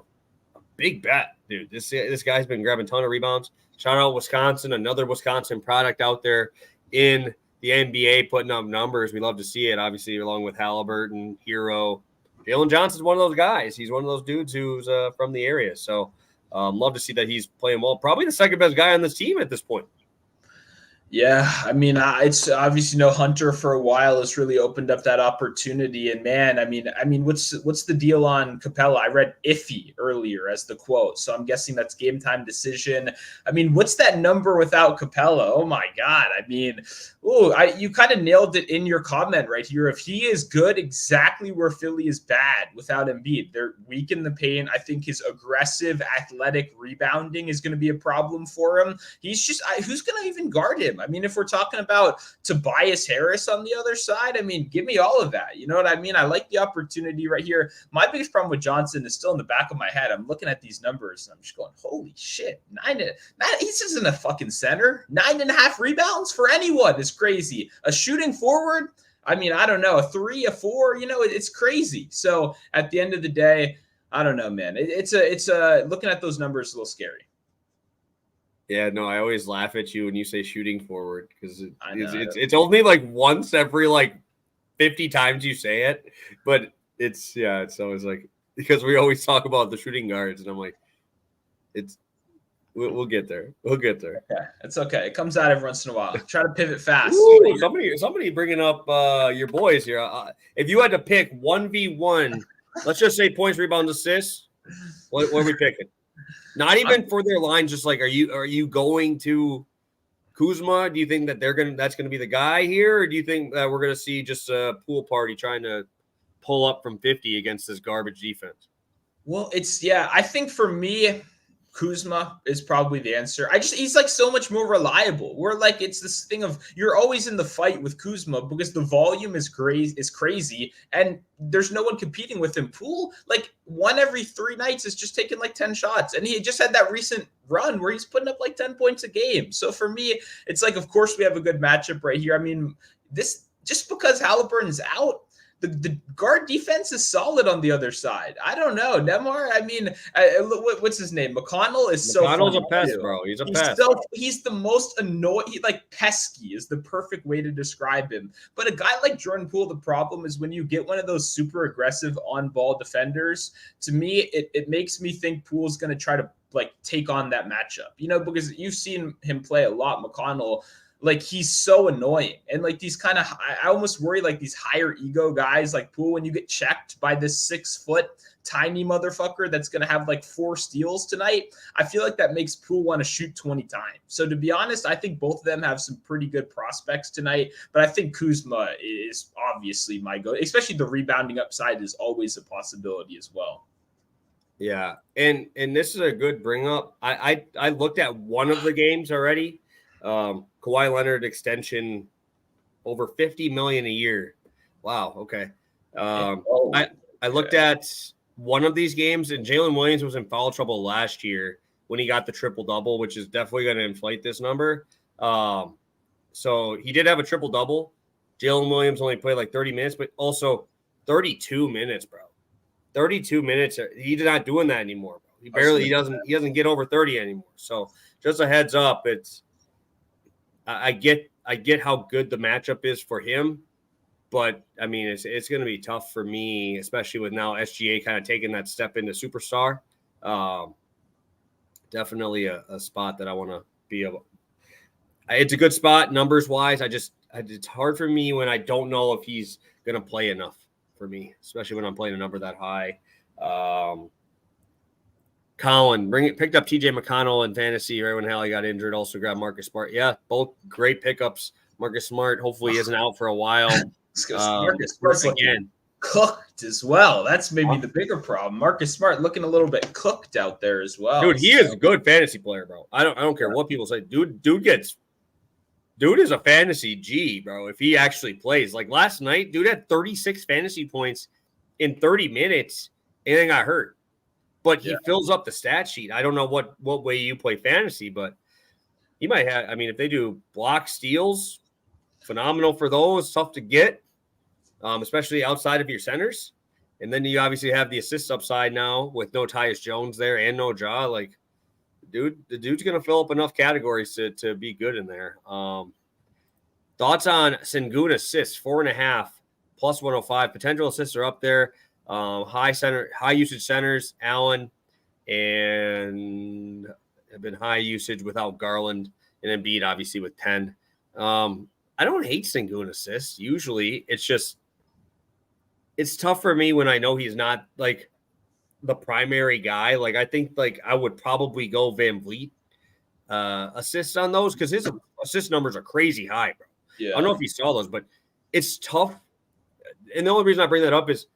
big bet, dude. This guy's been grabbing a ton of rebounds. Shout out Wisconsin, another Wisconsin product out there in the NBA putting up numbers. We love to see it, obviously, along with Halliburton, Hero. Jalen Johnson's one of those guys. He's one of those dudes who's from the area. So love to see that he's playing well. Probably the second best guy on this team at this point. Yeah, I mean, it's obviously Hunter for a while has really opened up that opportunity. And man, I mean, what's the deal on Capella? I read iffy earlier as the quote, so I'm guessing that's game time decision. I mean, what's that number without Capella? Oh my God! I mean, you kind of nailed it in your comment right here. If he is good, exactly where Philly is bad without Embiid. They're weak in the paint. I think his aggressive, athletic rebounding is going to be a problem for him. He's just who's going to even guard him? I mean, if we're talking about Tobias Harris on the other side, I mean, give me all of that. You know what I mean? I like the opportunity right here. My biggest problem with Johnson is still in the back of my head. I'm looking at these numbers and I'm just going, holy shit. He's just in a fucking center. 9.5 rebounds for anyone is crazy. A shooting forward, I mean, I don't know, a 3, a 4, it's crazy. So at the end of the day, I don't know, man. It's looking at those numbers a little scary. Yeah, no, I always laugh at you when you say shooting forward because it's only like once every like 50 times you say it, but it's always like because we always talk about the shooting guards and I'm like, we'll get there. We'll get there. Okay, it's okay. It comes out every once in a while. Try to pivot fast. Ooh, somebody bringing up your boys here. If you had to pick 1v1, let's just say points, rebounds, assists. What are we picking? Not even for their line, just like are you going to Kuzma? Do you think that that's gonna be the guy here, or do you think that we're gonna see just a pool party trying to pull up from 50 against this garbage defense? Well, I think for me, Kuzma is probably the answer. He's like so much more reliable. We're like, it's this thing of you're always in the fight with Kuzma because the volume is crazy and there's no one competing with him. Poole, like 1 every 3 nights is just taking like 10 shots. And he just had that recent run where he's putting up like 10 points a game. So for me, it's like, of course we have a good matchup right here. I mean, this just because Halliburton's out, the guard defense is solid on the other side. I don't know. Nemar, I mean, what's his name? McConnell is so McConnell's fun a pest, too. bro. He's a pest. He's the most annoying. Like pesky is the perfect way to describe him. But a guy like Jordan Poole, the problem is when you get one of those super aggressive on-ball defenders, to me, it makes me think Poole's going to try to like take on that matchup, because you've seen him play a lot. McConnell, like he's so annoying. And like these kind of, I almost worry like these higher ego guys like Poole, when you get checked by this 6 foot tiny motherfucker that's going to have like 4 steals tonight, I feel like that makes Poole want to shoot 20 times. So to be honest, I think both of them have some pretty good prospects tonight, but I think Kuzma is obviously my go, especially the rebounding upside is always a possibility as well. Yeah. And this is a good bring up. I looked at one of the games already. Kawhi Leonard extension over $50 million a year. Wow. Okay. I looked at one of these games, and Jalen Williams was in foul trouble last year when he got the triple double, which is definitely going to inflate this number. So he did have a triple double. Jalen Williams only played like 30 minutes, but also 32 minutes, bro. 32 minutes. He's not doing that anymore, bro. He doesn't get over 30 anymore. So just a heads up, I get how good the matchup is for him, but I mean it's going to be tough for me, especially with now SGA kind of taking that step into superstar. Definitely a spot that I want to be able. It's a good spot numbers wise. It's hard for me when I don't know if he's going to play enough for me, especially when I'm playing a number that high. Colin, picked up TJ McConnell in fantasy right when Hallie got injured. Also grabbed Marcus Smart. Yeah, both great pickups. Marcus Smart hopefully isn't out for a while. Marcus Smart's again cooked as well. That's maybe the bigger problem. Marcus Smart looking a little bit cooked out there as well. Dude, he is a good fantasy player, bro. I don't care what people say. Dude is a fantasy G, bro. If he actually plays, like last night, dude had 36 fantasy points in 30 minutes and then got hurt. But he fills up the stat sheet. I don't know what way you play fantasy, but he might have. I mean, if they do block steals, phenomenal for those. Tough to get, especially outside of your centers. And then you obviously have the assist upside now with no Tyus Jones there and no Ja. Like, the dude's going to fill up enough categories to be good in there. Thoughts on Sengun assists, 4.5 plus 105. Potential assists are up there. High usage centers, Allen, and have been high usage without Garland, and Embiid obviously with 10. I don't hate Sengun assists. Usually it's tough for me when I know he's not like the primary guy. Like I think like I would probably go Van Vliet assists on those because his assist numbers are crazy high, bro. Yeah. I don't know if you saw those, but it's tough. And the only reason I bring that up is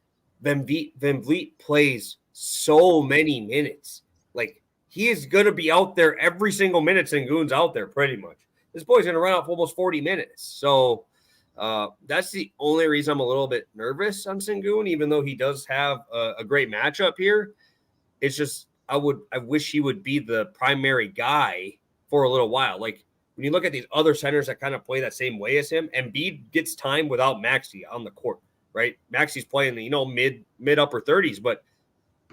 Van Vliet plays so many minutes. Like he is going to be out there every single minute. Sengun's out there pretty much. This boy's going to run out for almost 40 minutes. So that's the only reason I'm a little bit nervous on Sengun, even though he does have a great matchup here. It's just I wish he would be the primary guy for a little while. Like when you look at these other centers that kind of play that same way as him, Embiid gets time without Maxey on the court, right? Maxey's playing the mid upper 30s, but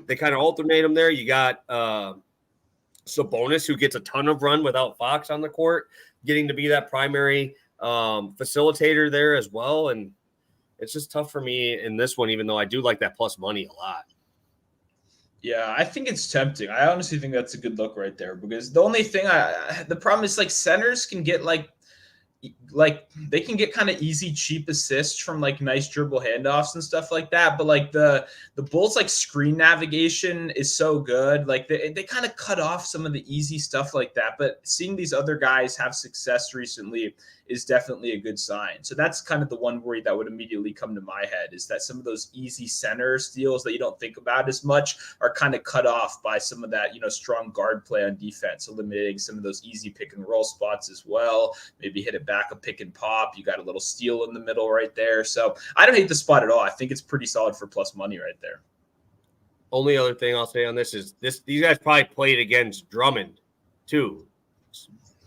they kind of alternate him there. You got Sabonis, who gets a ton of run without Fox on the court, getting to be that primary facilitator there as well. And it's just tough for me in this one, even though I do like that plus money a lot. Yeah, I think it's tempting. I honestly think that's a good look right there because the only thing the problem is like centers can get like they can get kind of easy, cheap assists from like nice dribble handoffs and stuff like that. But like the Bulls like screen navigation is so good. Like they kind of cut off some of the easy stuff like that. But seeing these other guys have success recently is definitely a good sign. So that's kind of the one worry that would immediately come to my head is that some of those easy center steals that you don't think about as much are kind of cut off by some of that, strong guard play on defense, eliminating some of those easy pick and roll spots as well. Maybe hit it back, a pick and pop. You got a little steal in the middle right there. So I don't hate the spot at all. I think it's pretty solid for plus money right there. Only other thing I'll say on this is these guys probably played against Drummond too.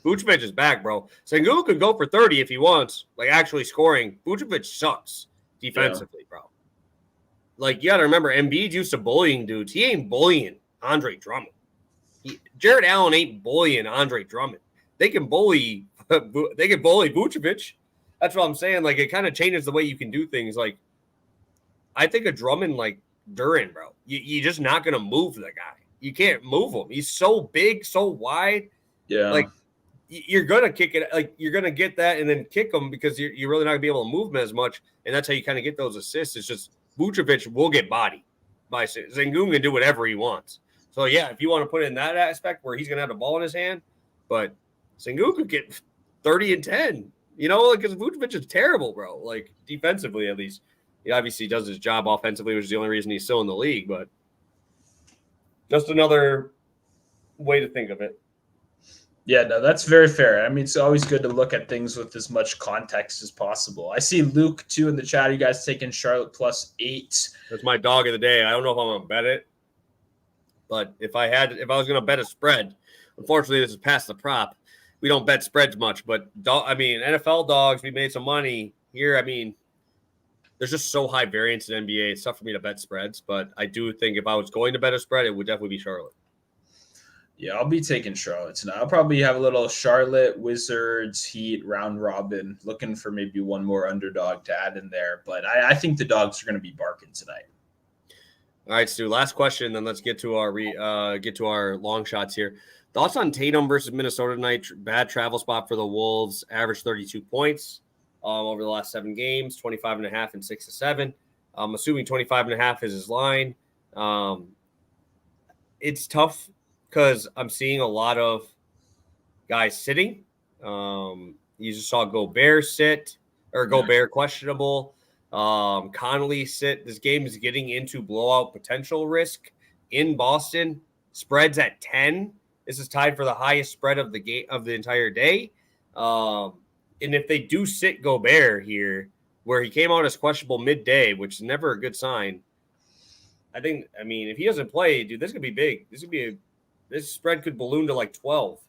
Vucevic is back, bro. Sengun could go for 30 if he wants, like actually scoring. Vucevic sucks. defensively, bro. Like, you got to remember, Embiid used to bullying dudes. He ain't bullying Andre Drummond. Jared Allen ain't bullying Andre Drummond. They can bully Vucevic. That's what I'm saying. Like, it kind of changes the way you can do things. Like, I think a Drummond like Duran, bro. You're just not going to move the guy. You can't move him. He's so big, so wide. Yeah. Like, you're going to kick it. Like, you're going to get that and then kick him because you're really not going to be able to move him as much. And that's how you kind of get those assists. It's just Vucevic will get bodied by Sengun can do whatever he wants. So, yeah, if you want to put it in that aspect where he's going to have the ball in his hand, but Sengun could get 30 and 10, because Vucevic is terrible, bro. Like, defensively, at least. He obviously does his job offensively, which is the only reason he's still in the league, but just another way to think of it. Yeah, no, that's very fair. I mean, it's always good to look at things with as much context as possible. I see Luke, too, in the chat. You guys taking Charlotte +8. That's my dog of the day. I don't know if I'm going to bet it, but if I was going to bet a spread, unfortunately, this is past the prop. We don't bet spreads much, but NFL dogs, we made some money here. I mean, there's just so high variance in NBA. It's tough for me to bet spreads, but I do think if I was going to bet a spread, it would definitely be Charlotte. Yeah, I'll be taking Charlotte tonight. I'll probably have a little Charlotte, Wizards, Heat, round robin, looking for maybe one more underdog to add in there. But I think the dogs are going to be barking tonight. All right, Stu, last question, then let's get to our long shots here. Thoughts on Tatum versus Minnesota tonight? Bad travel spot for the Wolves. Average 32 points over the last 7 games, 25.5 and 6 to 7. I'm assuming 25.5 is his line. It's tough because I'm seeing a lot of guys sitting. You just saw Gobert sit, or Gobert questionable. Connolly sit. This game is getting into blowout potential risk in Boston. Spreads at 10. This is tied for the highest spread of the game of the entire day. And if they do sit Gobert here, where he came out as questionable midday, which is never a good sign, I mean, if he doesn't play, dude, this could be big. This spread could balloon to like 12.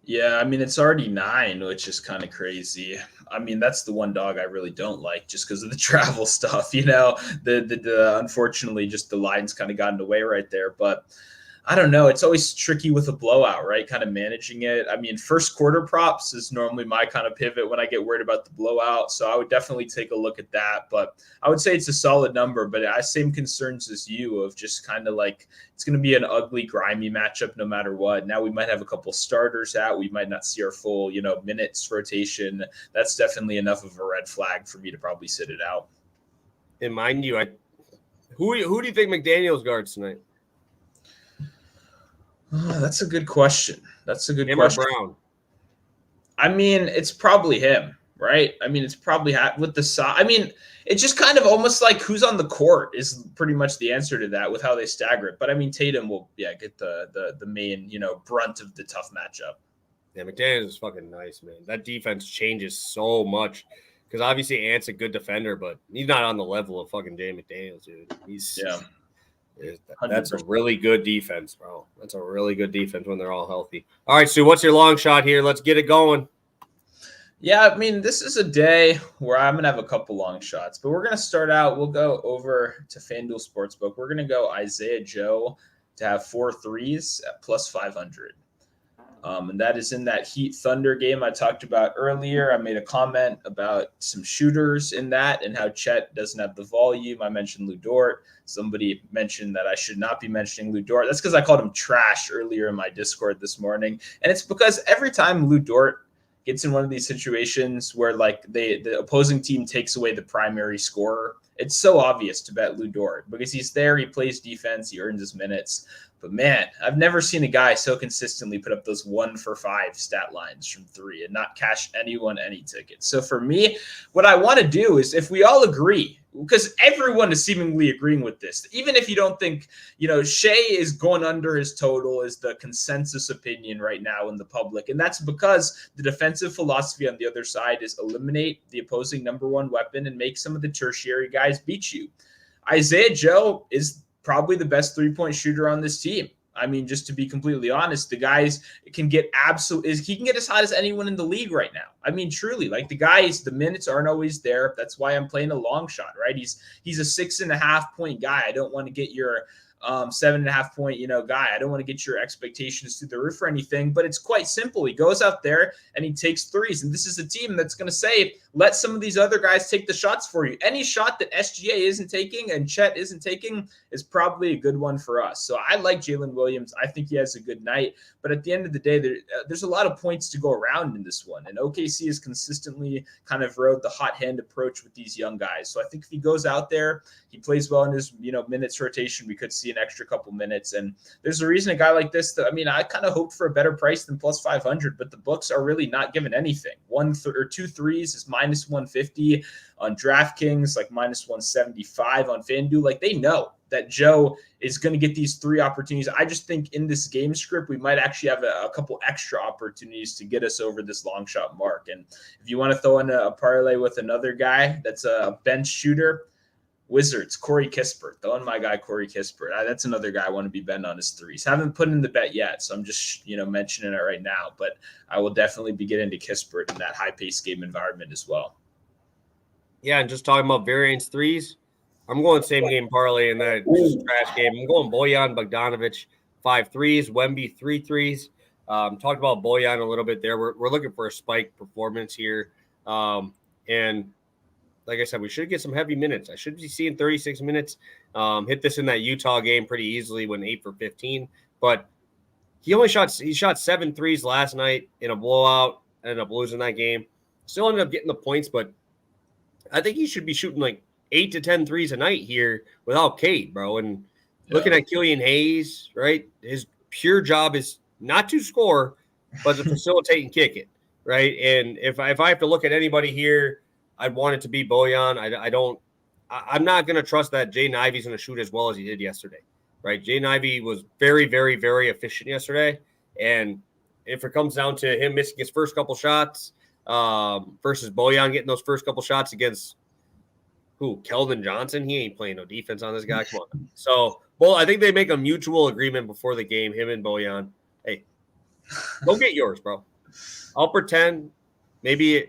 Yeah, I mean, it's already 9, which is kind of crazy. I mean, that's the one dog I really don't like just because of the travel stuff, the unfortunately, just the line's kind of gotten away right there. But I don't know. It's always tricky with a blowout, right? Kind of managing it. I mean, first quarter props is normally my kind of pivot when I get worried about the blowout. So I would definitely take a look at that. But I would say it's a solid number. But I same concerns as you of just kind of like it's going to be an ugly, grimy matchup no matter what. Now we might have a couple starters out. We might not see our full, minutes rotation. That's definitely enough of a red flag for me to probably sit it out. And mind you, who do you think McDaniels guards tonight? Oh, that's a good question. Him or Brown? I mean, it's probably him, right? I mean, it's probably with the side. I mean, it's just kind of almost like who's on the court is pretty much the answer to that with how they stagger it. But I mean, Tatum will, get the main, brunt of the tough matchup. Yeah, McDaniels is fucking nice, man. That defense changes so much because obviously Ant's a good defender, but he's not on the level of fucking Jay McDaniels, dude. That's a really good defense, bro. That's a really good defense when they're all healthy. All right, Stu, what's your long shot here? Let's get it going. Yeah, I mean, this is a day where I'm going to have a couple long shots, but we're going to start out. We'll go over to FanDuel Sportsbook. We're going to go Isaiah Joe to have 4 threes at +500. And that is in that Heat Thunder game I talked about earlier. I made a comment about some shooters in that and how Chet doesn't have the volume. I mentioned Lu Dort. Somebody mentioned that I should not be mentioning Lu Dort. That's because I called him trash earlier in my Discord this morning. And it's because every time Lu Dort gets in one of these situations where like the opposing team takes away the primary scorer, it's so obvious to bet Lu Dort because he's there, he plays defense, he earns his minutes. But man, I've never seen a guy so consistently put up those 1 for 5 stat lines from 3 and not cash anyone any tickets. So for me, what I want to do is if we all agree, because everyone is seemingly agreeing with this, even if you don't think, Shea is going under his total is the consensus opinion right now in the public. And that's because the defensive philosophy on the other side is eliminate the opposing number 1 weapon and make some of the tertiary guys beat you. Isaiah Joe is probably the best 3-point shooter on this team. I mean, just to be completely honest, the guys can get he can get as hot as anyone in the league right now. I mean, truly, like the minutes aren't always there. That's why I'm playing a long shot, right? He's a 6.5 point guy. I don't want to get your 7.5 point, guy. I don't want to get your expectations through the roof or anything, but it's quite simple. He goes out there and he takes threes. And this is a team that's going to say, let some of these other guys take the shots for you. Any shot that SGA isn't taking and Chet isn't taking is probably a good one for us. So I like Jalen Williams. I think he has a good night. But at the end of the day, there's a lot of points to go around in this one. And OKC has consistently kind of rode the hot hand approach with these young guys. So I think if he goes out there, he plays well in his minutes rotation, we could see an extra couple minutes. And there's a reason a guy like this, I kind of hoped for a better price than plus 500, but the books are really not giving anything. 2 threes is minus 150 on DraftKings, like minus 175 on FanDuel. Like they know that Joe is going to get these 3 opportunities. I just think in this game script, we might actually have a couple extra opportunities to get us over this long shot mark. And if you want to throw in a parlay with another guy that's a bench shooter, Wizards, Corey Kispert. Throwing my guy Corey Kispert. That's another guy I want to be betting on his threes. Haven't put in the bet yet, so I'm just mentioning it right now. But I will definitely be getting to Kispert in that high-paced game environment as well. Yeah, and just talking about variance threes, I'm going same game parlay in that trash game. I'm going Bojan Bogdanovic 5 threes, Wemby 3 threes. Talked about Bojan a little bit there. We're looking for a spike performance here, and like I said, we should get some heavy minutes. I should be seeing 36 minutes. Hit this in that Utah game pretty easily, went 8 for 15. But he shot 7 threes last night in a blowout. Ended up losing that game. Still ended up getting the points, but I think he should be shooting like 8 to 10 threes a night here without Cade, bro. And looking at Killian Hayes, right? His pure job is not to score, but to facilitate and kick it, right? And if I have to look at anybody here, I'd want it to be Bojan. I'm not going to trust that Jaden Ivey's going to shoot as well as he did yesterday, right? Jaden Ivey was very, very, very efficient yesterday. And if it comes down to him missing his first couple shots versus Bojan getting those first couple shots against Keldon Johnson, he ain't playing no defense on this guy. Come on. So, I think they make a mutual agreement before the game, him and Bojan. Hey, go get yours, bro. I'll pretend maybe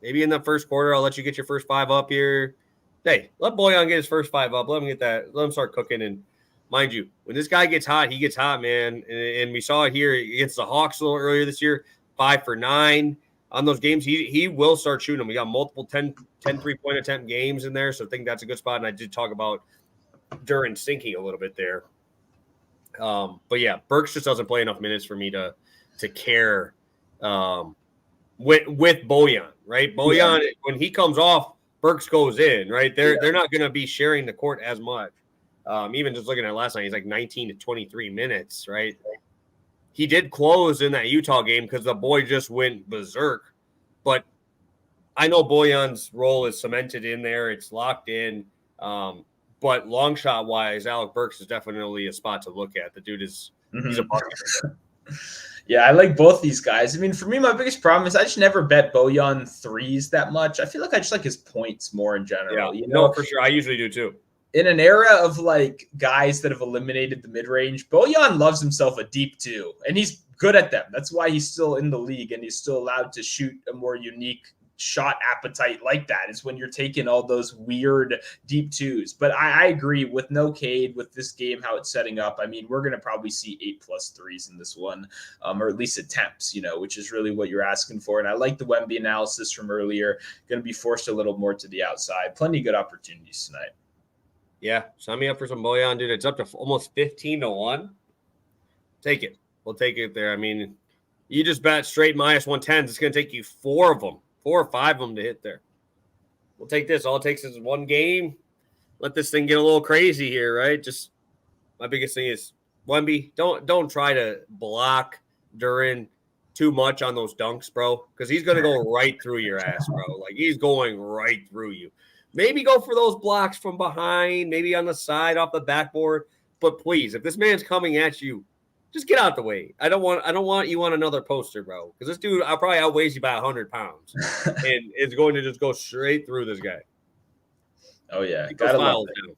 in the first quarter, I'll let you get your first 5 up here. Hey, let Bojan get his first 5 up. Let him get that. Let him start cooking. And mind you, when this guy gets hot, he gets hot, man. And we saw it here against the Hawks a little earlier this year, 5 for 9 on those games. He will start shooting them. We got multiple 10 3-point attempt games in there, so I think that's a good spot. And I did talk about Duran sinking a little bit there. But yeah, Burks just doesn't play enough minutes for me to care. With Bojan, right? Bojan, when he comes off, Burks goes in, right? They're not going to be sharing the court as much. Even just looking at last night, he's like 19 to 23 minutes, right? He did close in that Utah game because the boy just went berserk. But I know Bojan's role is cemented in there. It's locked in. But long shot wise, Alec Burks is definitely a spot to look at. The dude is he's a bucket. Yeah, I like both these guys. I mean, for me, my biggest problem is I just never bet Bojan threes that much. I feel like I just like his points more in general. Yeah, no, for sure. I usually do too. In an era of like guys that have eliminated the mid-range, Bojan loves himself a deep 2, and he's good at them. That's why he's still in the league, and he's still allowed to shoot a more unique shot appetite like that. Is when you're taking all those weird deep 2s. But I agree with no Cade, with this game, how it's setting up. I mean, we're going to probably see 8+ threes in this one, or at least attempts, which is really what you're asking for. And I like the Wemby analysis from earlier. Going to be forced a little more to the outside. Plenty of good opportunities tonight. Yeah, sign me up for some Bojan, dude. It's up to almost 15 to 1. Take it. We'll take it there. I mean, you just bet straight minus 110s. It's going to take you 4 or 5 of them to hit there. We'll take this. All it takes is one game. Let this thing get a little crazy here, right? Just my biggest thing is Wemby, don't try to block Duran too much on those dunks, bro, because he's going to go right through your ass, bro. Like, he's going right through you. Maybe go for those blocks from behind, maybe on the side off the backboard. But please, if this man's coming at you, just get out the way. I don't want you on another poster, bro. Because this dude, I'll probably outweighs you by 100 pounds, and it's going to just go straight through this guy. Oh yeah, gotta love it.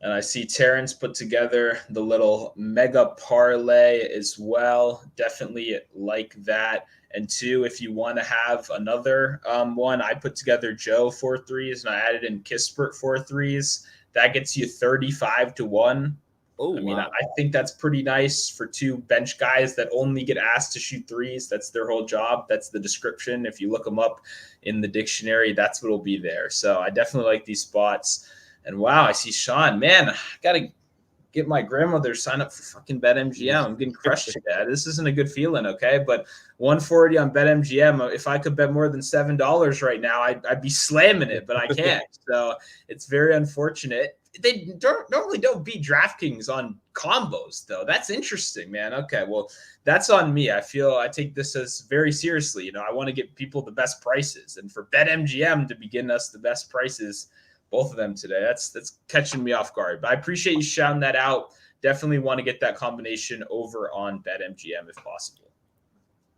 And I see Terrence put together the little mega parlay as well. Definitely like that. And two, if you want to have another one, I put together Joe 4 threes and I added in Kispert 4 threes. That gets you 35-1. Oh, I mean, wow. I think that's pretty nice for two bench guys that only get asked to shoot threes. That's their whole job. That's the description. If you look them up in the dictionary, that's what will be there. So I definitely like these spots. And wow, I see Sean. Man, I got to get my grandmother to sign up for fucking BetMGM. I'm getting crushed today. This isn't a good feeling, okay? But 140 on BetMGM. If I could bet more than $7 right now, I'd be slamming it, but I can't. So it's very unfortunate. They normally don't beat DraftKings on combos, though. That's interesting, man. Okay, well, that's on me. I feel I take this as very seriously. You know, I want to get people the best prices, and for BetMGM to begin us the best prices, both of them today, that's catching me off guard. But I appreciate you shouting that out. Definitely want to get that combination over on BetMGM if possible.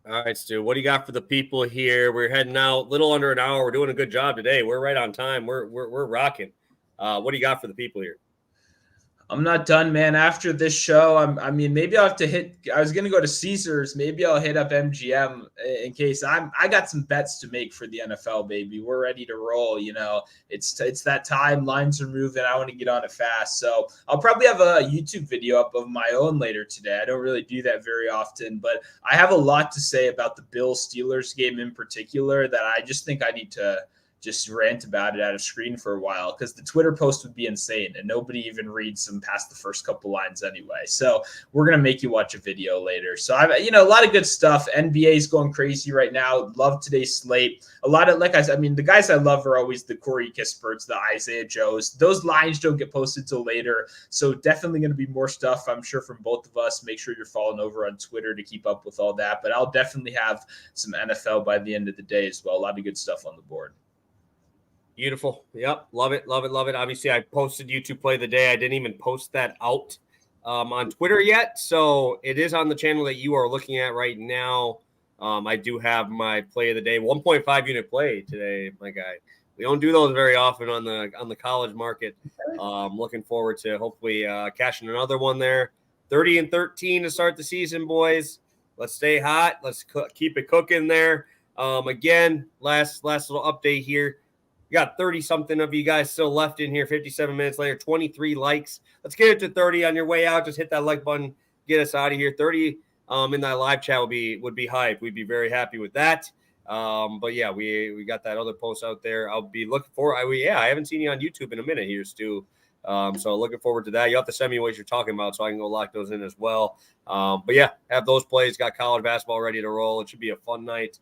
All right, Stu, what do you got for the people here? We're heading out a little under an hour. We're doing a good job today. We're right on time. We're rocking. What do you got for the people here? I'm not done, man. After this show, I mean, maybe I'll have to hit. I was gonna go to Caesars. Maybe I'll hit up MGM in case I got some bets to make for the NFL, baby. We're ready to roll. You know, it's that time. Lines are moving. I want to get on it fast. So I'll probably have a YouTube video up of my own later today. I don't really do that very often, but I have a lot to say about the Bills Steelers game in particular that I just think I need to just rant about it out of screen for a while because the Twitter post would be insane and nobody even reads them past the first couple lines anyway. So we're going to make you watch a video later. So I've, a lot of good stuff. NBA is going crazy right now. Love today's slate. A lot of, like I said, I mean, the guys I love are always the Corey Kisperts, the Isaiah Joes. Those lines don't get posted till later. So definitely going to be more stuff, I'm sure, from both of us. Make sure you're following over on Twitter to keep up with all that. But I'll definitely have some NFL by the end of the day as well. A lot of good stuff on the board. Beautiful. Yep. Love it. Love it. Love it. Obviously, I posted YouTube play of the day. I didn't even post that out on Twitter yet. So it is on the channel that you are looking at right now. I do have my play of the day, 1.5 unit play today, my guy. We don't do those very often on the college market. Looking forward to hopefully cashing another one there. 30-13 to start the season, boys. Let's stay hot. Let's keep it cooking there. Again, last little update here. We got 30-something of you guys still left in here, 57 minutes later, 23 likes. Let's get it to 30 on your way out. Just hit that like button. Get us out of here. 30 in that live chat would be hype. We'd be very happy with that. But, yeah, we got that other post out there. I'll be looking for – I haven't seen you on YouTube in a minute here, Stu. So looking forward to that. You have to send me what you're talking about so I can go lock those in as well. But, yeah, have those plays. Got college basketball ready to roll. It should be a fun night.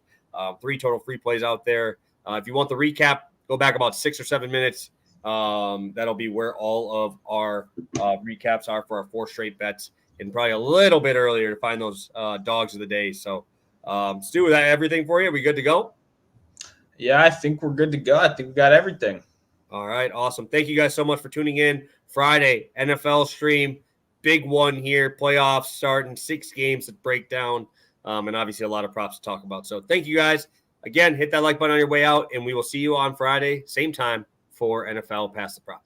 3 total free plays out there. If you want the recap, go back about 6 or 7 minutes. That'll be where all of our recaps are for our 4 straight bets, and probably a little bit earlier to find those dogs of the day. So, Stu, is that everything for you? Are we good to go? Yeah, I think we're good to go. I think we got everything. All right, awesome. Thank you guys so much for tuning in. Friday, NFL stream, big one here. Playoffs starting, 6 games to break down, and obviously a lot of props to talk about. So thank you guys. Again, hit that like button on your way out, and we will see you on Friday, same time, for NFL Pass the Prop.